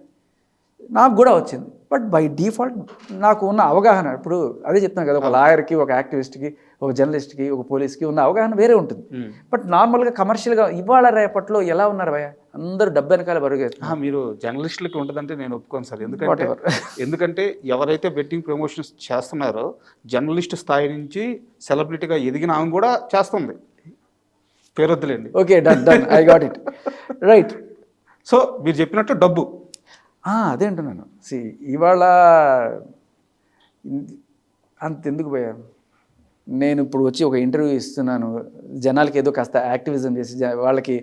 నాకు కూడా వచ్చింది. బట్ బై డిఫాల్ట్ నాకు ఉన్న అవగాహన, ఇప్పుడు అదే చెప్తున్నాను కదా, ఒక లాయర్కి, ఒక యాక్టివిస్ట్కి, ఒక జర్నలిస్ట్కి, ఒక పోలీస్కి ఉన్న అవగాహన వేరే ఉంటుంది. బట్ నార్మల్గా కమర్షియల్గా ఇవాళ రేపట్లో ఎలా ఉన్నారు భయ? అందరూ డబ్బు వెనకాల బరుగేస్తున్నారు. మీరు జర్నలిస్టులకి ఉంటుందంటే నేను ఒప్పుకోను సార్. ఎందుకంటే ఎవరైతే బెట్టింగ్ ప్రమోషన్స్ చేస్తున్నారో జర్నలిస్ట్ స్థాయి నుంచి సెలబ్రిటీగా ఎదిగిన ఆమె కూడా చేస్తుంది, పేరొద్దులేండి. Okay, done, I got it, right. So మీరు చెప్పినట్టు డబ్బు అదే అంటున్నాను. ఇవాళ అంతెందుకు పోయా, నేను ఇప్పుడు వచ్చి ఒక ఇంటర్వ్యూ ఇస్తున్నాను, జనాలకి ఏదో కాస్త యాక్టివిజం చేసి వాళ్ళకి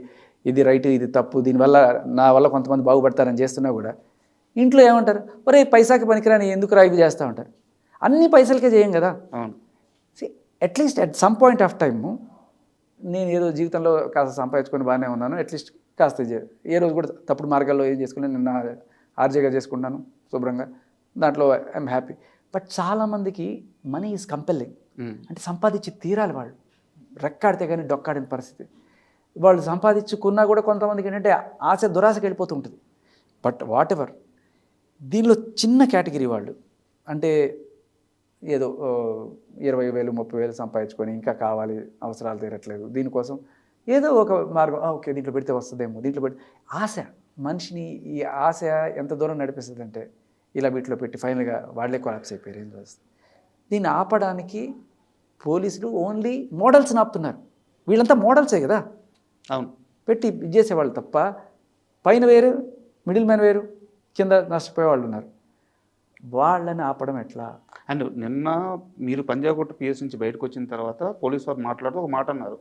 ఇది రైట్ ఇది తప్పు దీనివల్ల నా వల్ల కొంతమంది బాగుపడతారని చేస్తున్నా కూడా ఇంట్లో ఏమంటారు, ఒరే పైసాకి పనికిరాని ఎందుకు రాయివి చేస్తూ ఉంటారు. అన్ని పైసలకే చేయం కదా. అవును. At least at some point of time నేను ఏదో జీవితంలో కాస్త సంపాదించుకొని బాగానే ఉన్నాను, అట్లీస్ట్ కాస్త ఏ రోజు కూడా తప్పుడు మార్గాల్లో ఏం చేసుకుని నేను ఆర్జేగా చేసుకుంటాను శుభ్రంగా, దాంట్లో ఐఎమ్ హ్యాపీ. బట్ చాలామందికి మనీ ఈజ్ కంపెల్లింగ్. అంటే సంపాదించి తీరాలి వాళ్ళు, రెక్కాడితే కానీ డొక్కాడిన పరిస్థితి. వాళ్ళు సంపాదించుకున్నా కూడా కొంతమందికి ఏంటంటే ఆశ దురాశకి వెళ్ళిపోతూ ఉంటుంది. బట్ వాట్ ఎవర్, దీనిలో చిన్న కేటగిరీ వాళ్ళు అంటే ఏదో 20,000 30,000 సంపాదించుకొని ఇంకా కావాలి, అవసరాలు తీరట్లేదు, దీనికోసం ఏదో ఒక మార్గం, ఓకే దీంట్లో పెడితే వస్తుందేమో, దీంట్లో పెడితే ఆశ మనిషిని, ఈ ఆశ ఎంత దూరం నడిపిస్తుంది అంటే ఇలా వీటిలో పెట్టి ఫైనల్గా వాళ్ళే కొలాప్స్ అయిపోయారు. ఏం చేస్తుంది దీన్ని ఆపడానికి పోలీసులు ఓన్లీ మోడల్స్ని ఆపుతున్నారు. వీళ్ళంతా మోడల్సే కదా. అవును. పెట్టి ఇది చేసేవాళ్ళు తప్ప పైన వేరు, మిడిల్ మ్యాన్ వేరు, కింద నష్టపోయే వాళ్ళు ఉన్నారు. వాళ్ళని ఆపడం ఎట్లా? అండ్ నిన్న మీరు పంజాగుట్ట పిఎస్ నుంచి బయటకు వచ్చిన తర్వాత పోలీసు వారు మాట్లాడుతూ ఒక మాట అన్నారు,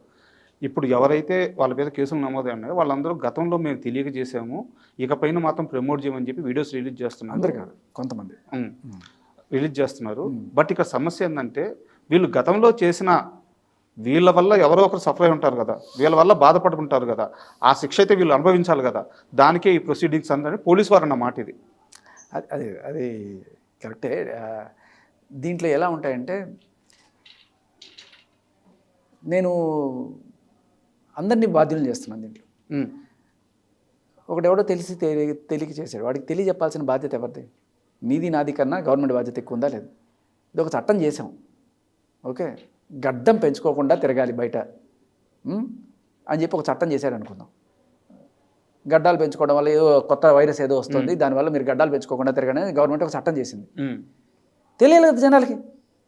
ఇప్పుడు ఎవరైతే వాళ్ళ మీద కేసులు నమోదయ్యాయో వాళ్ళందరూ గతంలో మేము తెలియక చేసాము, ఇకపైన మాత్రం ప్రమోట్ చేయమని చెప్పి వీడియోస్ రిలీజ్ చేస్తున్నారు. అందరు కాదు, కొంతమంది రిలీజ్ చేస్తున్నారు. బట్ ఇక్కడ సమస్య ఏంటంటే వీళ్ళు గతంలో చేసిన వీళ్ళ వల్ల ఎవరో ఒకరు సఫర్ అయి ఉంటారు కదా, వీళ్ళ వల్ల బాధపడుకుంటారు కదా, ఆ శిక్ష అయితే వీళ్ళు అనుభవించాలి కదా, దానికే ఈ ప్రొసీడింగ్స్ అని పోలీసు వారు అన్న మాట ఇది. అది అది కరెక్టే. దీంట్లో ఎలా ఉంటాయంటే నేను అందరినీ బాధ్యులు చేస్తున్నాను దీంట్లో. ఒకడెవడో తెలియక చేశాడు, వాడికి తెలియజెప్పాల్సిన బాధ్యత ఎవరిది? నీది నాది కన్నా గవర్నమెంట్ బాధ్యత ఎక్కువ ఉందా లేదు? ఇది ఒక చట్టం చేసాం, ఓకే, గడ్డం పెంచుకోకుండా తిరగాలి బయట అని చెప్పి ఒక చట్టం చేశాడు అనుకుందాం. గడ్డాలు పెంచుకోవడం వల్ల ఏదో కొత్త వైరస్ ఏదో వస్తుంది, దానివల్ల మీరు గడ్డాలు పెంచుకోకుండా తిరగని గవర్నమెంట్ ఒక చట్టం చేసింది. తెలియాలి కదా జనాలకి,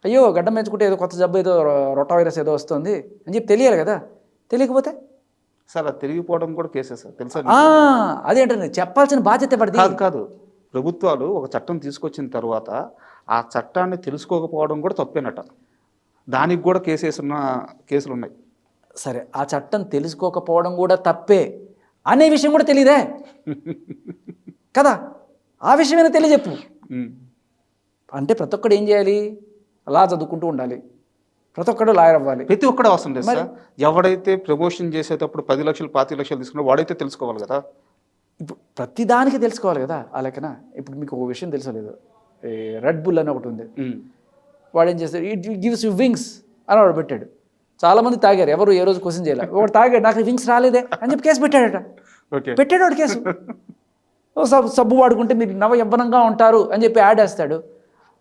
అయ్యో గడ్డం పెంచుకుంటే ఏదో కొత్త జబ్బు ఏదో రొట్టా వైరస్ ఏదో వస్తుంది అని చెప్పి తెలియాలి కదా. తెలియకపోతే సార్ అది తిరిగిపోవడం కూడా కేసే సార్, తెలుసా? అదేంటంటే చెప్పాల్సిన బాధ్యత పడింది. కాదు, ప్రభుత్వాలు ఒక చట్టం తీసుకొచ్చిన తర్వాత ఆ చట్టాన్ని తెలుసుకోకపోవడం కూడా తప్పేనట, దానికి కూడా కేసున్న కేసులు ఉన్నాయి. సరే, ఆ చట్టం తెలుసుకోకపోవడం కూడా తప్పే అనే విషయం కూడా తెలియదే కదా, ఆ విషయమైనా తెలియజెప్పు. అంటే ప్రతి ఒక్కడు ఏం చేయాలి? లా చదువుకుంటూ ఉండాలి, ప్రతి ఒక్కడు లాయర్ అవ్వాలి. ప్రతి ఒక్కడు అవసరం లేదు సార్. ఎవడైతే ప్రమోషన్ చేసేటప్పుడు 10 లక్షలు 25 లక్షలు తీసుకున్నా వాడైతే తెలుసుకోవాలి కదా. ఇప్పుడు ప్రతి దానికి తెలుసుకోవాలి కదా ఆ లెక్కన. ఇప్పుడు మీకు ఒక విషయం తెలుసలేదు, రెడ్ బుల్ అని ఒకటి ఉంది, వాడు ఏం చేస్తాడు, ఇట్ గివ్స్ యూ వింగ్స్ అని వాడు పెట్టాడు. చాలామంది తాగారు, ఎవరు ఏ రోజు క్వశ్చన్ చేయాలి. వాడు తాగాడు, నాకు వింగ్స్ రాలేదే అని చెప్పి కేసు పెట్టాడట. పెట్టాడు వాడు కేసు. సబ్బు వాడుకుంటే మీరు నవయవ్వనంగా ఉంటారు అని చెప్పి యాడ్ వేస్తాడు.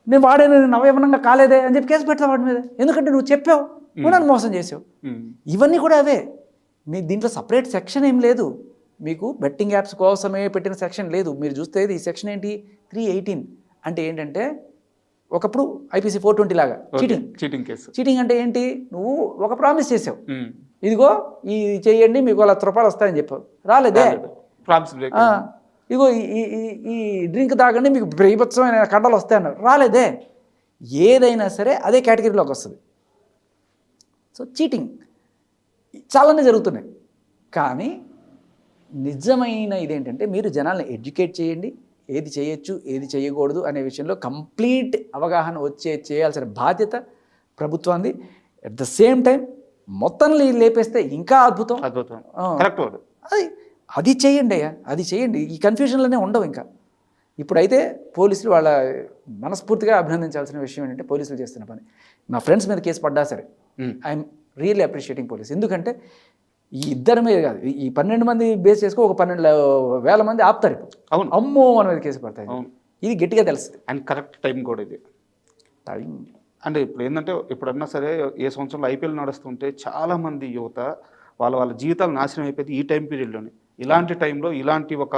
నేను వాడేది నవయవ్వనంగా కాలేదే అని చెప్పి కేసు పెడతా వాడి మీద. ఎందుకంటే నువ్వు చెప్పావు, నువ్వు నన్ను మోసం చేసావు. ఇవన్నీ కూడా అవే. మీ దీంట్లో సపరేట్ సెక్షన్ ఏం లేదు, మీకు బెట్టింగ్ యాప్స్ కోసమే పెట్టిన సెక్షన్ లేదు. మీరు చూస్తే ఈ సెక్షన్ ఏంటి, 318 అంటే ఏంటంటే ఒకప్పుడు ఐపీసీ 420 లాగా చీటింగ్ కేసు. చీటింగ్ అంటే ఏంటి, నువ్వు ఒక ప్రామిస్ చేసావు, ఇదిగో ఈ చేయండి మీకు ₹1,00,000 వస్తాయని చెప్పావు, రాలేదే. ఇదిగో ఈ డ్రింక్ తాగండి మీకు బీభత్సమైన కండలు వస్తాయన్నారు, రాలేదే. ఏదైనా సరే అదే కేటగిరీలోకి వస్తుంది. సో చీటింగ్ చాలానే జరుగుతున్నాయి. కానీ నిజమైన ఇదేంటంటే మీరు జనాల్ని ఎడ్యుకేట్ చేయండి, ఏది చేయొచ్చు ఏది చేయకూడదు అనే విషయంలో కంప్లీట్ అవగాహన చేయాల్సిన బాధ్యత ప్రభుత్వాన్ని. అట్ ద సేమ్ టైం మొత్తం లేపేస్తే ఇంకా అద్భుతం. అది చేయండి అయ్యా, అది చేయండి. ఈ కన్ఫ్యూజన్లోనే ఉండవు ఇంకా. ఇప్పుడైతే పోలీసులు వాళ్ళ మనస్ఫూర్తిగా అభినందించాల్సిన విషయం ఏంటంటే పోలీసులు చేస్తున్న పని. నా ఫ్రెండ్స్ మీద కేసు పడ్డా సరే ఐఎమ్ రియల్లీ అప్రిషియేటింగ్ పోలీస్. ఎందుకంటే ఈ ఇద్దరి మీద కాదు, ఈ 12 మంది బేస్ చేసుకో ఒక 12,000 మంది ఆపుతారు. అవును, అమ్మో మన మీద కేసు పడతాయి. ఇది గట్టిగా తెలుస్తుంది. అండ్ కరెక్ట్ టైం కూడా ఇది టైం. అంటే ఇప్పుడు ఏంటంటే ఎప్పుడన్నా సరే ఏ సంవత్సరంలో ఐపీఎల్ నడుస్తుంటే చాలామంది యువత వాళ్ళ జీవితాలు నాశనం అయిపోయింది ఈ టైం పీరియడ్లోనే. ఇలాంటి టైంలో ఇలాంటి ఒక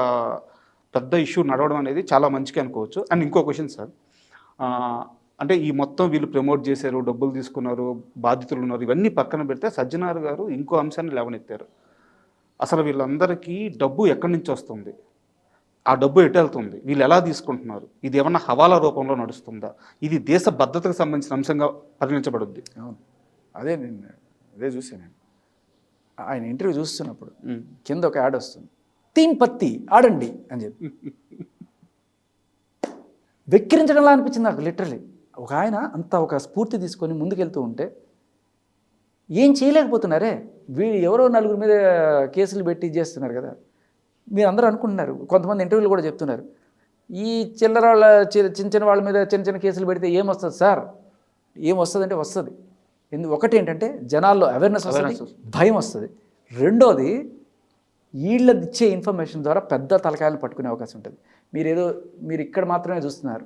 పెద్ద ఇష్యూ నడవడం అనేది చాలా మంచిగా అనుకోవచ్చు. అండ్ ఇంకో క్వశ్చన్ సార్, అంటే ఈ మొత్తం వీళ్ళు ప్రమోట్ చేశారు, డబ్బులు తీసుకున్నారు, బాధితులు ఉన్నారు, ఇవన్నీ పక్కన పెడితే సజ్జనార్ గారు ఇంకో అంశాన్ని లేవనెత్తారు. అసలు వీళ్ళందరికీ డబ్బు ఎక్కడి నుంచి వస్తుంది, ఆ డబ్బు ఎటు వెళ్తుంది, వీళ్ళు ఎలా తీసుకుంటున్నారు, ఇది ఏమన్నా హవాలా రూపంలో నడుస్తుందా, ఇది దేశ భద్రతకు సంబంధించిన అంశంగా పరిగణించబడుద్ది. అవును, అదే చూసాను నేను. ఆయన ఇంటర్వ్యూ చూస్తున్నప్పుడు కింద ఒక యాడ్ వస్తుంది, తీన్ పత్తి ఆడండి అని చెప్పి. వెక్కిరించడంలా అనిపించింది నాకు లిటరలీ. ఒక ఆయన అంత ఒక స్ఫూర్తి తీసుకొని ముందుకెళ్తూ ఉంటే ఏం చేయలేకపోతున్నారే, ఎవరో నలుగురి మీద కేసులు పెట్టి చేస్తున్నారు కదా. మీరు అందరూ అనుకుంటున్నారు, కొంతమంది ఇంటర్వ్యూలు కూడా చెప్తున్నారు, ఈ చిల్లర వాళ్ళ చిన్న చిన్న వాళ్ళ మీద చిన్న చిన్న కేసులు పెడితే ఏమొస్తుంది సార్? ఏమొస్తుంది అంటే వస్తుంది. ఒకటి ఏంటంటే జనాల్లో అవేర్నెస్ వస్తుంది, భయం వస్తుంది. రెండోది వీళ్ళ ఇచ్చే ఇన్ఫర్మేషన్ ద్వారా పెద్ద తలకాయలు పట్టుకునే అవకాశం ఉంటుంది. మీరు ఇక్కడ మాత్రమే చూస్తున్నారు,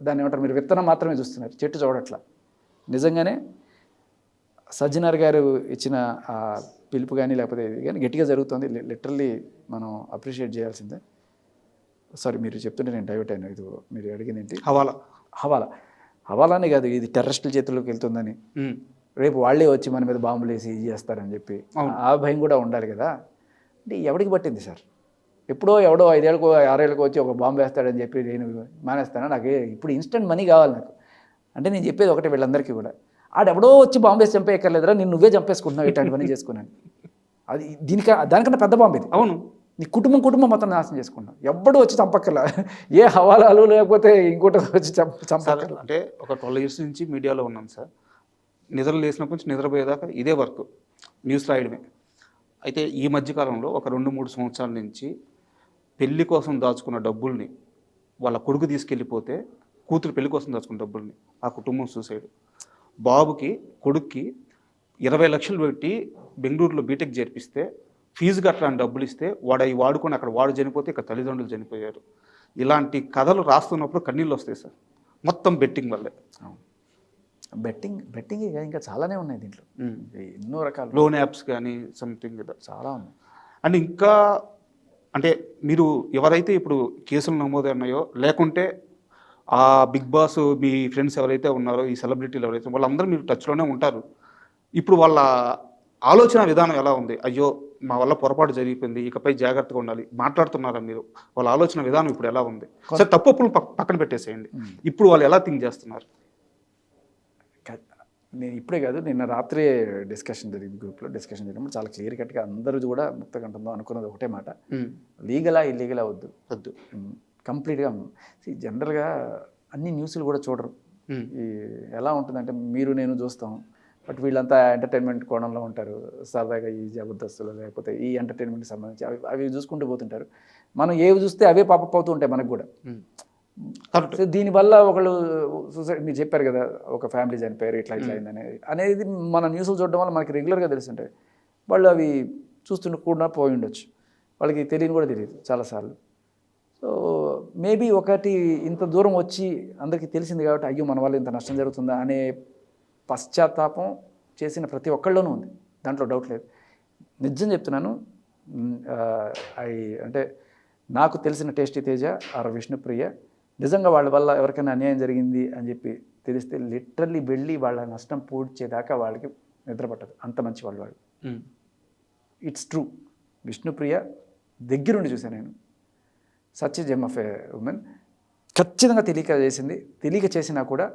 దాన్ని ఏమంటారు, మీరు విత్తనం మాత్రమే చూస్తున్నారు, చెట్టు చూడట్లా. నిజంగానే సజ్జనార్ గారు ఇచ్చిన ఆ పిలుపు కానీ లేకపోతే ఇది కానీ గట్టిగా జరుగుతుంది. లిటరల్లీ మనం అప్రిషియేట్ చేయాల్సిందే. సారీ, మీరు చెప్తుంటే నేను డైవర్ట్ అయినా. ఇది మీరు అడిగింది ఏంటి? హవాలానే కాదు, ఇది టెర్రరిస్టుల చేతుల్లోకి వెళ్తుందని, రేపు వాళ్ళే వచ్చి మన మీద బాంబులు వేసి ఇది చేస్తారని చెప్పి ఆ భయం కూడా ఉండాలి కదా. అంటే ఎవడికి పట్టింది సార్? ఎవడో 5 ఏళ్ళకో 6 ఏళ్ళకో వచ్చి ఒక బాంబు వేస్తాడని చెప్పి నేను మానేస్తాను? నాకు ఇప్పుడు ఇన్స్టెంట్ మనీ కావాలి నాకు. అంటే నేను చెప్పేది ఒకటే వీళ్ళందరికీ కూడా, ఆడెవడో వచ్చి బాంబు వేసి చంపేయక్కర్లేదురా, నువ్వే చంపేసుకుంటున్నావు ఇట్లాంటి పని చేసుకున్నాను. అది దానికన్నా పెద్ద బాంబు ఇది. అవును, నీ కుటుంబం మొత్తం నాశనం చేసుకున్నావు. ఎవ్వడు వచ్చి చంపక్కర్లా, ఏ హవాలాలు లేకపోతే ఇంకోటి వచ్చి చంపక్కర్లా. అంటే ఒక 12 years నుంచి మీడియాలో ఉన్నాం సార్. నిద్ర లేసినప్పటి నుంచి నిద్రపోయేదాకా ఇదే వర్క్, న్యూస్ రాయడమే. అయితే ఈ మధ్యకాలంలో ఒక 2-3 సంవత్సరాల నుంచి పెళ్లి కోసం దాచుకున్న డబ్బుల్ని వాళ్ళ కొడుకు తీసుకెళ్ళిపోతే, కూతురు పెళ్లి కోసం దాచుకున్న డబ్బుల్ని ఆ కుటుంబం సూసైడ్. బాబుకి కొడుక్కి 20 లక్షలు పెట్టి బెంగళూరులో బీటెక్ చేర్పిస్తే ఫీజు కట్టడానికి డబ్బులు ఇస్తే వాడు అవి వాడుకొని అక్కడ వాడు చనిపోతే ఇక్కడ తల్లిదండ్రులు చనిపోయారు. ఇలాంటి కథలు రాస్తున్నప్పుడు కన్నీళ్ళు వస్తాయి సార్. మొత్తం బెట్టింగ్ వల్లే. బెట్టింగ్ ఇంకా చాలానే ఉన్నాయి దీంట్లో, ఎన్నో రకాలు లోన్ యాప్స్ కానీ సంథింగ్ చాలా ఉన్నాయి. అండ్ ఇంకా అంటే మీరు ఎవరైతే ఇప్పుడు కేసులు నమోదైనాయో, లేకుంటే ఆ బిగ్ బాస్ మీ ఫ్రెండ్స్ ఎవరైతే ఉన్నారో, ఈ సెలబ్రిటీలు ఎవరైతే, వాళ్ళందరూ మీరు టచ్లోనే ఉంటారు. ఇప్పుడు వాళ్ళ ఆలోచన విధానం ఎలా ఉంది? అయ్యో మా వల్ల పొరపాటు జరిగిపోయింది, ఇకపై జాగ్రత్తగా ఉండాలి మాట్లాడుతున్నారా మీరు? వాళ్ళ ఆలోచన విధానం ఇప్పుడు ఎలా ఉంది? సరే, తప్పులు పక్కన పెట్టేసేయండి, ఇప్పుడు వాళ్ళు ఎలా థింక్ చేస్తున్నారు? నేను ఇప్పుడే కాదు, నిన్న రాత్రే డిస్కషన్ జరిగింది, గ్రూప్లో డిస్కషన్ జరిగినప్పుడు చాలా క్లియర్ కట్గా అందరూ కూడా ముక్తకంఠంతో అనుకున్నది ఒకటే మాట, లీగలా ఇల్లీగలా వద్దు. కంప్లీట్గా జనరల్గా అన్ని న్యూస్లు కూడా చూడరు. ఈ ఎలా ఉంటుందంటే, మీరు నేను చూస్తాం, బట్ వీళ్ళంతా ఎంటర్టైన్మెంట్ కోణంలో ఉంటారు, సరదాగా ఈ జబర్దస్తులు లేకపోతే ఈ ఎంటర్టైన్మెంట్కి సంబంధించి అవి చూసుకుంటూ పోతుంటారు. మనం ఏవి చూస్తే అవే పాపప్ అవుతూ ఉంటాయి మనకు కూడా. సో దీనివల్ల ఒకళ్ళు సూసైడ్, మీరు చెప్పారు కదా, ఒక ఫ్యామిలీ చనిపోయారు ఇట్లా అయింది అనేది మన న్యూస్లు చూడడం వల్ల మనకి రెగ్యులర్గా తెలుస్తుంటాయి. వాళ్ళు అవి చూస్తుంటే కూడా పోయి ఉండొచ్చు, వాళ్ళకి తెలియని కూడా తెలియదు చాలాసార్లు. సో మేబీ ఒకటి ఇంత దూరం వచ్చి అందరికీ తెలిసింది కాబట్టి అయ్యో మన వల్ల ఇంత నష్టం జరుగుతుందా అనే పశ్చాత్తాపం చేసిన ప్రతి ఒక్కళ్ళలోనూ ఉంది, దాంట్లో డౌట్ లేదు. నిజం చెప్తున్నాను, అంటే నాకు తెలిసిన టేస్టీ తేజ ఆర్ విష్ణుప్రియ నిజంగా వాళ్ళ వల్ల ఎవరికైనా అన్యాయం జరిగింది అని చెప్పి తెలిస్తే లిటరల్లీ వెళ్ళి వాళ్ళ నష్టం పూడ్చేదాకా వాళ్ళకి నిద్ర పట్టదు, అంత మంచి వాళ్ళు. It's true. విష్ణుప్రియ దగ్గరుండి చూశాను నేను, such a gem of a women. ఖచ్చితంగా తెలియక చేసినా కూడా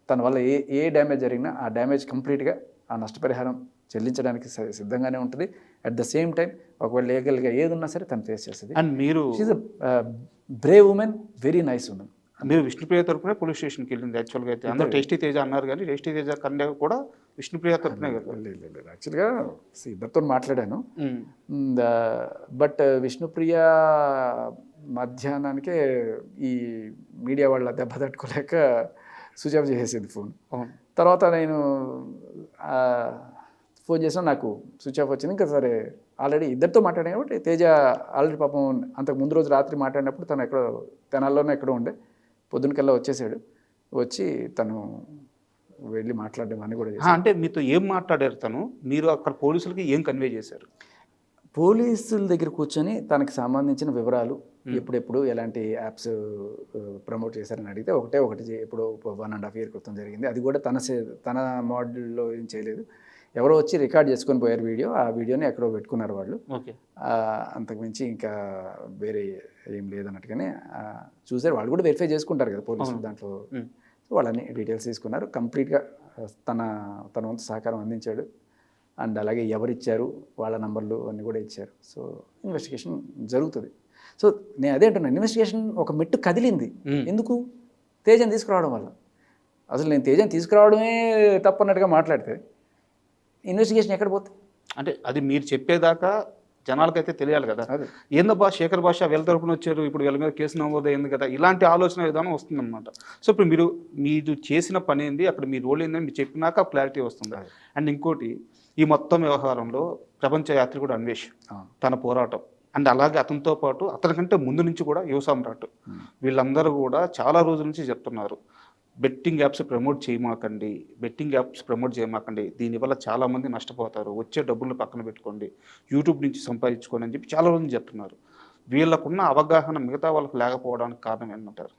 తన వల్ల ఏ డ్యామేజ్ జరిగినా ఆ డ్యామేజ్ కంప్లీట్గా ఆ నష్టపరిహారం చెల్లించడానికి సిద్ధంగానే ఉంటుంది. అట్ ద సేమ్ టైం ఒకవేళ లీగల్గా ఏది ఉన్నా సరే తను ఫేస్ చేస్తుంది. అండ్ మీరు she's a brave woman, very nice woman. మీరు విష్ణుప్రియ తరపునే పోలీస్ స్టేషన్కి వెళ్ళింది యాక్చువల్గా. అయితే అందరూ టేస్టీ తేజ అన్నారు, కానీ టేస్టీ తేజ కన్నా కూడా విష్ణుప్రియ తరపునే కదా? లేదు, యాక్చువల్గా ఇద్దరితో మాట్లాడాను, బట్ విష్ణుప్రియ మధ్యాహ్నానికే ఈ మీడియా వాళ్ళ దెబ్బ తట్టుకోలేక స్విచ్ ఆఫ్ చేసేసింది ఫోన్. తర్వాత నేను ఫోన్ చేసినా నాకు స్విచ్ ఆఫ్ వచ్చింది. ఇంకా సరే, ఆల్రెడీ ఇద్దరితో మాట్లాడాను కాబట్టి తేజ ఆల్రెడీ పాపం అంతకు ముందు రోజు రాత్రి మాట్లాడినప్పుడు తను ఎక్కడో తెనాల్లోనే ఎక్కడో ఉండే, పొద్దునకల్లా వచ్చేసాడు. వచ్చి తను వెళ్ళి మాట్లాడడం అని కూడా చేశాడు. అంటే మీతో ఏం మాట్లాడారు తను? మీరు అక్కడ పోలీసులకి ఏం కన్వే చేశారు? పోలీసుల దగ్గర కూర్చొని తనకి సంబంధించిన వివరాలు, ఎప్పుడెప్పుడు ఎలాంటి యాప్స్ ప్రమోట్ చేశారని అడిగితే ఒకటి ఎప్పుడో 1.5 year క్రితం జరిగింది. అది కూడా తన మోడల్లో ఏం చేయలేదు, ఎవరో వచ్చి రికార్డ్ చేసుకొని పోయారు వీడియో. ఆ వీడియోని ఎక్కడో పెట్టుకున్నారు వాళ్ళు. అంతకుమించి ఇంకా వేరే ఏం లేదన్నట్టుగానే చూసారు. వాళ్ళు కూడా వెరిఫై చేసుకుంటారు కదా పోలీసులు దాంట్లో. వాళ్ళని డీటెయిల్స్ తీసుకున్నారు. కంప్లీట్గా తన వంతు సహకారం అందించాడు. అండ్ అలాగే ఎవరిచ్చారు వాళ్ళ నంబర్లు అన్నీ కూడా ఇచ్చారు. సో ఇన్వెస్టిగేషన్ జరుగుతుంది. సో నేను అదే అంటున్నాను, ఇన్వెస్టిగేషన్ ఒక మెట్టు కదిలింది. ఎందుకు? తేజని తీసుకురావడం వల్ల. అసలు నేను తేజని తీసుకురావడమే తప్పన్నట్టుగా మాట్లాడితే ఇన్వెస్టిగేషన్ ఎక్కడ పోతుంది? అంటే అది మీరు చెప్పేదాకా జనాలకైతే తెలియాలి కదా. అదే ఏందబ్బా శేఖర్ భాష వీళ్ళ తరపున వచ్చారు, ఇప్పుడు వీళ్ళ మీద కేసు నమోదైంది కదా, ఇలాంటి ఆలోచన విధానం వస్తుందన్నమాట. సో ఇప్పుడు మీరు చేసిన పని ఏంది, అక్కడ మీ రోల్ ఏందని మీరు చెప్పినాక క్లారిటీ వస్తుంది. అండ్ ఇంకోటి, ఈ మొత్తం వ్యవహారంలో ప్రపంచ యాత్రికుడు అన్వేష్ తన పోరాటం, అండ్ అలాగే అతనితో పాటు అతనికంటే ముందు నుంచి కూడా యువ సామ్రాట్ వీళ్ళందరూ కూడా చాలా రోజుల నుంచి చెప్తున్నారు, బెట్టింగ్ యాప్స్ ప్రమోట్ చేయమాకండి, దీనివల్ల చాలామంది నష్టపోతారు, వచ్చే డబ్బులను పక్కన పెట్టుకోండి, యూట్యూబ్ నుంచి సంపాదించుకోండి అని చెప్పి చాలా రోజులు చెప్తున్నారు. వీళ్ళకున్న అవగాహన మిగతా వాళ్ళకు లేకపోవడానికి కారణం ఏంటంటారు?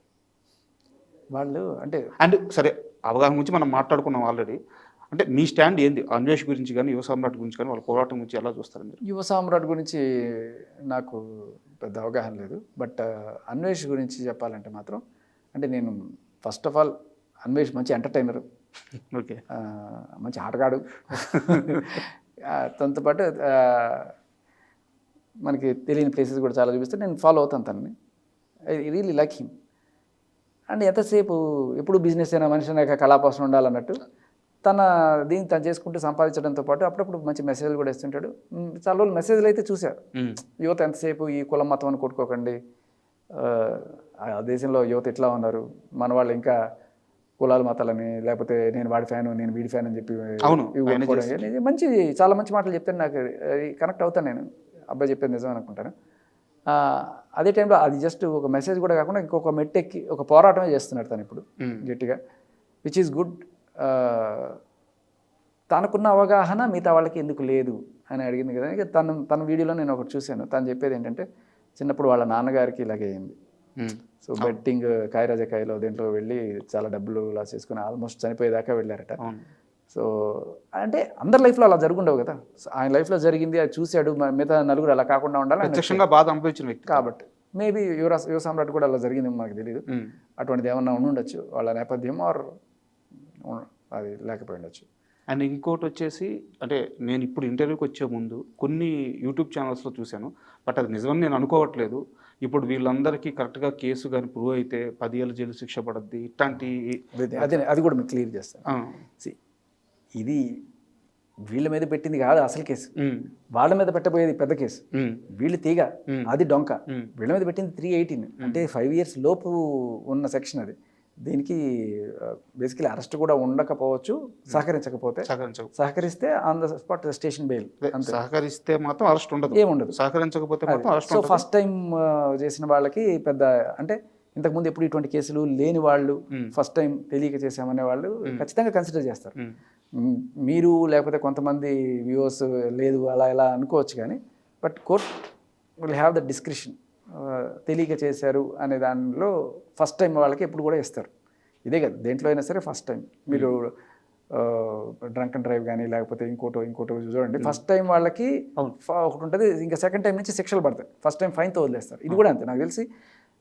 వాళ్ళు అంటే అండ్ సరే, అవగాహన గురించి మనం మాట్లాడుకున్నాం ఆల్రెడీ. అంటే మీ స్టాండ్ ఏంది అన్వేష్ గురించి కానీ యువ సామ్రాట్ గురించి కానీ వాళ్ళ పోరాటం గురించి ఎలా చూస్తారు మీరు? యువ సామ్రాట్ గురించి నాకు పెద్ద అవగాహన లేదు. బట్ అన్వేష్ గురించి చెప్పాలంటే మాత్రం, అంటే నేను ఫస్ట్ ఆఫ్ ఆల్ అన్వేష్ మంచి ఎంటర్టైనరు, ఓకే, మంచి ఆటగాడు. తనతో పాటు మనకి తెలియని ప్లేసెస్ కూడా చాలా చూపిస్తే నేను ఫాలో అవుతాను తనని. I really like him. And ఎంతసేపు ఎప్పుడు బిజినెస్ అయినా మనిషి అయినా కళాపాసన ఉండాలన్నట్టు తన దీన్ని తను చేసుకుంటూ సంపాదించడంతో పాటు అప్పుడప్పుడు మంచి మెసేజ్లు కూడా ఇస్తుంటాడు. చాలా రోజులు మెసేజ్లు అయితే చూశారు. యువత ఎంతసేపు ఈ కులం మతం అని కొట్టుకోకండి, ఆ దేశంలో యువత ఎట్లా ఉన్నారు, మన వాళ్ళు ఇంకా కులాల మతాలని, లేకపోతే నేను వాడి ఫ్యాను నేను వీడి ఫ్యాన్ అని చెప్పి మంచి చాలా మంచి మాటలు చెప్తాను. నాకు కనెక్ట్ అవుతాను నేను, అబ్బాయి చెప్పేది నిజం అనుకుంటాను. అదే టైంలో అది జస్ట్ ఒక మెసేజ్ కూడా కాకుండా ఇంకొక మెట్టెక్కి ఒక పోరాటమే చేస్తున్నాడు తను ఇప్పుడు గట్టిగా, విచ్ ఈజ్ గుడ్. తనకున్న అవగాహన మిగతా వాళ్ళకి ఎందుకు లేదు అని అడిగింది కదా. తన వీడియోలో నేను ఒకటి చూశాను. తను చెప్పేది ఏంటంటే, చిన్నప్పుడు వాళ్ళ నాన్నగారికి ఇలాగే అయింది. సో బెట్టింగ్ కాయరాజకాయలో దేంట్లో వెళ్ళి చాలా డబ్బులు లాస్ చేసుకుని ఆల్మోస్ట్ చనిపోయేదాకా వెళ్ళారట. సో అంటే అందరి లైఫ్లో అలా జరుగుండవు కదా. ఆయన లైఫ్లో జరిగింది, అది చూశాడు, మిగతా నలుగురు అలా కాకుండా ఉండాలి బాధ అనిపించిన వ్యక్తి కాబట్టి మేబీ యువ సామ్రాట్ కూడా అలా జరిగింది మనకు తెలియదు. అటువంటిది ఏమన్నా ఉండొచ్చు వాళ్ళ నేపథ్యం, ఆర్ అది లేకపోయి ఉండొచ్చు. అండ్ ఇంకోటి వచ్చేసి, అంటే నేను ఇప్పుడు ఇంటర్వ్యూకి వచ్చే ముందు కొన్ని యూట్యూబ్ ఛానల్స్లో చూశాను, బట్ అది నిజమని నేను అనుకోవట్లేదు. ఇప్పుడు వీళ్ళందరికీ కరెక్ట్గా కేసు కానీ ప్రూవ్ అయితే 10 ఏళ్ళ జైలు శిక్ష పడద్ది, ఇట్లాంటి అది కూడా మీకు క్లియర్ చేస్తాను. ఇది వీళ్ళ మీద పెట్టింది కాదు అసలు కేసు, వాళ్ళ మీద పెట్టబోయేది పెద్ద కేసు. వీళ్ళు తీగ, అది డొంక. వీళ్ళ మీద పెట్టింది 318, అంటే 5 years లోపు ఉన్న సెక్షన్. అది దీనికి బేసికలీ అరెస్ట్ కూడా ఉండకపోవచ్చు, సహకరించకపోతే. సహకరిస్తే on the spot station bail. సహకరిస్తే మాత్రం అరెస్ట్ ఉండదు, ఏముండదు. సహకరించకపోతే మాత్రం అరెస్ట్. సో ఫస్ట్ టైం చేసిన వాళ్ళకి పెద్ద, అంటే ఇంతకుముందు ఎప్పుడు ఇటువంటి కేసులు లేని వాళ్ళు, ఫస్ట్ టైం తెలియక చేసామనే వాళ్ళు ఖచ్చితంగా కన్సిడర్ చేస్తారు. మీరు లేకపోతే కొంతమంది వ్యూవర్స్ లేదు అలా ఇలా అనుకోవచ్చు, కానీ but court will have the discretion. తెలియక చేశారు అనే దానిలో ఫస్ట్ టైం వాళ్ళకి ఎప్పుడు కూడా ఇస్తారు. ఇదే కదా దేంట్లో అయినా సరే ఫస్ట్ టైం. మీరు డ్రంక్ అండ్ డ్రైవ్ కానీ లేకపోతే ఇంకోటో చూడండి, ఫస్ట్ టైం వాళ్ళకి ఒకటి ఉంటుంది, ఇంకా సెకండ్ టైం నుంచి శిక్షలు పడతాయి. ఫస్ట్ టైం ఫైన్తో వదిలేస్తారు. ఇది కూడా అంతే. నాకు తెలిసి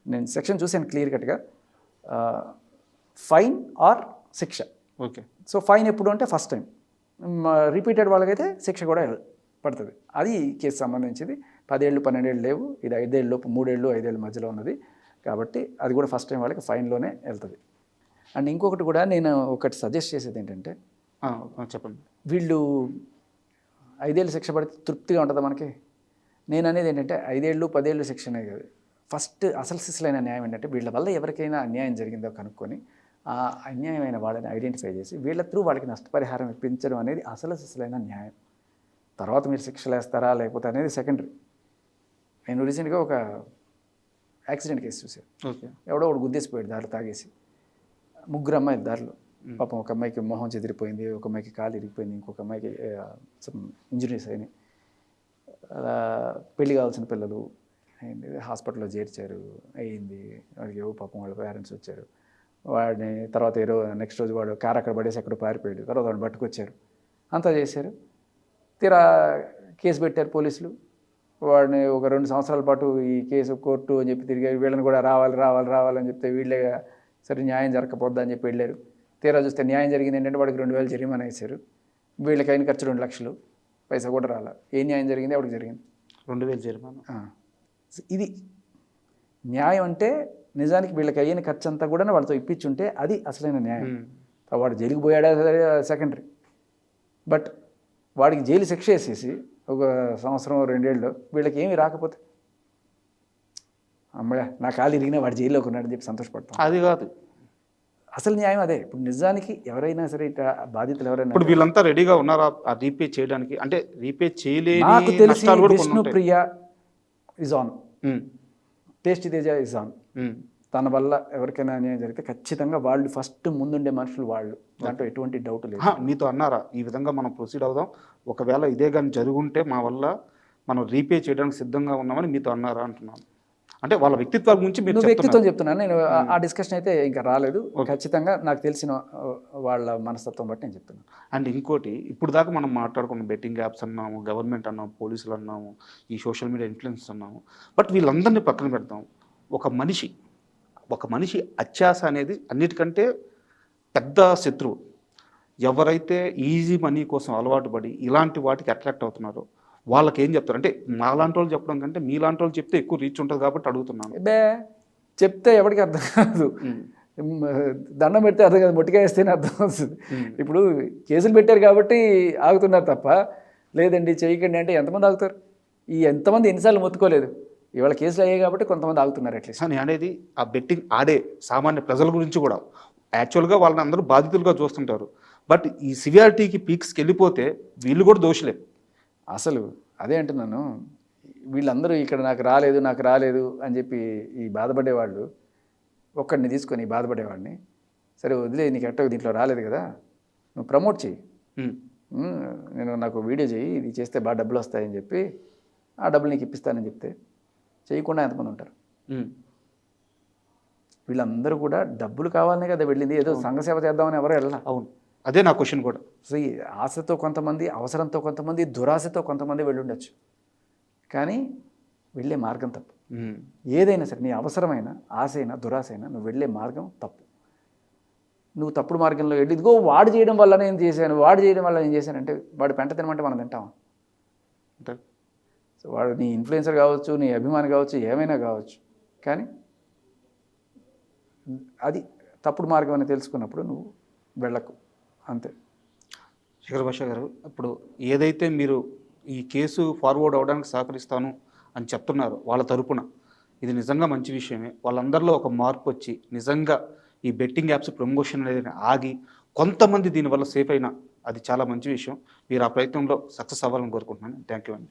నేను సెక్షన్ చూసాను క్లియర్ కట్గా, ఫైన్ ఆర్ శిక్ష. ఓకే. సో ఫైన్ ఎప్పుడు అంటే ఫస్ట్ టైం, రిపీటెడ్ వాళ్ళకైతే శిక్ష కూడా పడుతుంది. అది కేసు సంబంధించింది. 10 ఏళ్ళు 12 ఏళ్ళు లేవు, ఇది 5 ఏళ్ళ లోపు 3 ఏళ్ళు 5 ఏళ్ళ మధ్యలో ఉన్నది కాబట్టి అది కూడా ఫస్ట్ టైం వాళ్ళకి ఫైన్లోనే వెళ్తుంది. అండ్ ఇంకొకటి కూడా నేను ఒకటి సజెస్ట్ చేసేది ఏంటంటే, చెప్పండి, వీళ్ళు 5 ఏళ్ళు శిక్ష పడితే తృప్తిగా ఉంటుందా మనకి? నేను అనేది ఏంటంటే 5 ఏళ్ళు 10 ఏళ్ళు శిక్ష అనేది కాదు. ఫస్ట్ అసలు సిసలైన న్యాయం ఏంటంటే, వీళ్ళ వల్ల ఎవరికైనా అన్యాయం జరిగిందో కనుక్కొని ఆ అన్యాయమైన వాళ్ళని ఐడెంటిఫై చేసి వీళ్ళ త్రూ వాళ్ళకి నష్టపరిహారం ఇప్పించడం అనేది అసలు సిసలైన న్యాయం. తర్వాత మీరు శిక్షలు వేస్తారా లేకపోతే అనేది సెకండరీ. నేను రీసెంట్గా ఒక యాక్సిడెంట్ కేసు చూశాను. ఓకే. ఎవడో ఒకడు గుద్దేసిపోయాడు దారిలో తాగేసి. 3 అమ్మాయిలు దారిలో. పాపం ఒక అమ్మాయికి మొహం చెదిరిపోయింది, ఒక అమ్మాయికి కాలు ఇరిగిపోయింది, ఇంకొక అమ్మాయికి ఇంజరీస్ అయినాయి. అలా పెళ్లి కావాల్సిన పిల్లలు అయింది, హాస్పిటల్లో చేర్చారు, అయ్యింది. వాడికి ఏవో పాపం వాళ్ళ పేరెంట్స్ వచ్చారు. వాడిని తర్వాత నెక్స్ట్ రోజు వాడు కారు అక్కడ పడేసి అక్కడ పారిపోయాడు. తర్వాత వాడిని పట్టుకొచ్చారు, అంతా చేశారు. తీరా కేసు పెట్టారు పోలీసులు. వాడిని ఒక 2 సంవత్సరాల పాటు ఈ కేసు కోర్టు అని చెప్పి తిరిగారు. వీళ్ళని కూడా రావాలని చెప్తే వీళ్ళే సరే న్యాయం జరగకపోద్దా అని చెప్పి వెళ్ళారు. తీరా చూస్తే న్యాయం జరిగింది ఏంటంటే వాడికి 2000 జరిమానా వేశారు. వీళ్ళకి అయిన ఖర్చు 2 లక్షలు. పైసా కూడా రాలా. ఏ న్యాయం జరిగింది? ఎవరికి జరిగింది? 2000 జరిమానా. ఇది న్యాయం అంటే నిజానికి వీళ్ళకి అయిన ఖర్చు అంతా కూడా వాళ్ళతో ఇప్పించుంటే అది అసలైన న్యాయం. వాడు జైలుకి పోయాడా సెకండరీ, బట్ వాడికి జైలు శిక్ష వేసేసి ఒక సంవత్సరం 2 ఏళ్ళు వీళ్ళకి ఏమీ రాకపోతే అమ్మయ్య నా కాలు ఇరిగినా వాడు జైల్లోకి ఉన్నాడని చెప్పి సంతోషపడతాం. అది కాదు అసలు న్యాయం అదే. ఇప్పుడు నిజానికి ఎవరైనా సరే ఇట్లా బాధితులు ఎవరైనా, ఇప్పుడు వీళ్ళంతా రెడీగా ఉన్నారా ఆ రీపే చేయడానికి? అంటే రీపే చేయలేని నాకు తెలిసి నష్టాలు కూడా కొన్ని ఉంటాయి. Vishnupriya is on, um, tasty Teja is on. Um, తన వల్ల ఎవరికైనా అన్యాయం జరిగితే ఖచ్చితంగా వాళ్ళు ఫస్ట్ ముందుండే మనుషులు వాళ్ళు, దాంట్లో ఎటువంటి డౌట్ లేదు. మీతో అన్నారా ఈ విధంగా మనం ప్రొసీడ్ అవుదాం, ఒకవేళ ఇదే కానీ జరుగుంటే మా వల్ల మనం రీపే చేయడానికి సిద్ధంగా ఉన్నామని మీతో అన్నారా అంటున్నాను. అంటే వాళ్ళ వ్యక్తిత్వాల గురించి మీరు నువ్వు వ్యక్తిత్వం చెప్తున్నారు. చెప్తున్నాను నేను. ఆ డిస్కషన్ అయితే ఇంకా రాలేదు. ఖచ్చితంగా నాకు తెలిసిన వాళ్ళ మనస్తత్వం బట్టి నేను చెప్తున్నాను. అండ్ ఇంకోటి, ఇప్పుడు దాకా మనం మాట్లాడుకున్న బెట్టింగ్ యాప్స్ అన్నాము, గవర్నమెంట్ అన్నాము, పోలీసులు అన్నాము, ఈ సోషల్ మీడియా ఇన్ఫ్లుయెన్స్ అన్నాము. బట్ వీళ్ళందరినీ పక్కన పెడతాం. ఒక మనిషి అత్యాశ అనేది అన్నిటికంటే పెద్ద శత్రువు. ఎవరైతే ఈజీ మనీ కోసం అలవాటు పడి ఇలాంటి వాటికి అట్రాక్ట్ అవుతున్నారో వాళ్ళకి ఏం చెప్తారు? అంటే మాలాంటి వాళ్ళు చెప్పడం కంటే మీలాంటి వాళ్ళు చెప్తే ఎక్కువ రీచ్ ఉంటుంది కాబట్టి అడుగుతున్నాను. చెప్తే ఎవరికి అర్థం కాదు. దండం పెడితే అర్థం కాదు, మొట్టిగా వేస్తేనే అర్థం అవుతుంది. ఇప్పుడు కేసులు పెట్టారు కాబట్టి ఆగుతున్నారు తప్ప, లేదండి చేయకండి అంటే ఎంతమంది ఆగుతారు? ఎంతమంది ఎన్నిసార్లు మొత్తుకోలేదు? ఇవాళ కేసులు అయ్యాయి కాబట్టి కొంతమంది ఆగుతున్నారు. అట్లీస్ట్ నేను అనేది ఆ బెట్టింగ్ ఆడే సామాన్య ప్రజల గురించి కూడా. యాక్చువల్గా వాళ్ళని అందరూ బాధితులుగా చూస్తుంటారు. బట్ ఈ సివియారిటీకి పీక్స్కి వెళ్ళిపోతే వీళ్ళు కూడా దోషులే. అసలు అదే అంటున్నాను. వీళ్ళందరూ ఇక్కడ నాకు రాలేదు అని చెప్పి ఈ బాధపడేవాళ్ళు ఒక్కడిని తీసుకొని బాధపడేవాడిని, సరే వదిలే నీకు ఎట్టో దీంట్లో రాలేదు కదా, నువ్వు ప్రమోట్ చెయ్యి, నాకు వీడియో చెయ్యి, ఇది చేస్తే బాగా డబ్బులు వస్తాయని చెప్పి ఆ డబ్బులు నీకు ఇప్పిస్తానని చెప్తే చేయకుండా ఎంతమంది ఉంటారు? వీళ్ళందరూ కూడా డబ్బులు కావాలనే కదా వెళ్ళింది. ఏదో సంఘ సేవ చేద్దామని ఎవరు వెళ్ళాలి. అవును, అదే నా క్వశ్చన్ కూడా. సో ఈ ఆశతో కొంతమంది, అవసరంతో కొంతమంది, దురాశతో కొంతమంది వెళ్ళుండొచ్చు, కానీ వెళ్ళే మార్గం తప్పు. ఏదైనా సరే నీ అవసరమైన ఆశ అయినా దురాశ అయినా నువ్వు వెళ్ళే మార్గం తప్పు. నువ్వు తప్పుడు మార్గంలో వెళ్ళి ఇదిగో వాడు చేయడం వల్ల నేను చేశానంటే వాడు పెంట తినమంటే మనం తింటామా? సో వాడు నీ ఇన్ఫ్లుయెన్సర్ కావచ్చు, నీ అభిమాని కావచ్చు, ఏమైనా కావచ్చు, కానీ అది తప్పుడు మార్గం అని తెలుసుకున్నప్పుడు నువ్వు వెళ్ళకు, అంతే. శేఖర్ భాష గారు, ఇప్పుడు ఏదైతే మీరు ఈ కేసు ఫార్వర్డ్ అవడానికి సహకరిస్తాను అని చెప్తున్నారు వాళ్ళ తరపున, ఇది నిజంగా మంచి విషయమే. వాళ్ళందరిలో ఒక మార్పు వచ్చి నిజంగా ఈ బెట్టింగ్ యాప్స్ ప్రమోషన్ అనేది ఆగి కొంతమంది దీనివల్ల సేఫ్ అయినా అది చాలా మంచి విషయం. మీరు ఆ ప్రయత్నంలో సక్సెస్ అవ్వాలని కోరుకుంటున్నాను. థ్యాంక్ యూ అండి.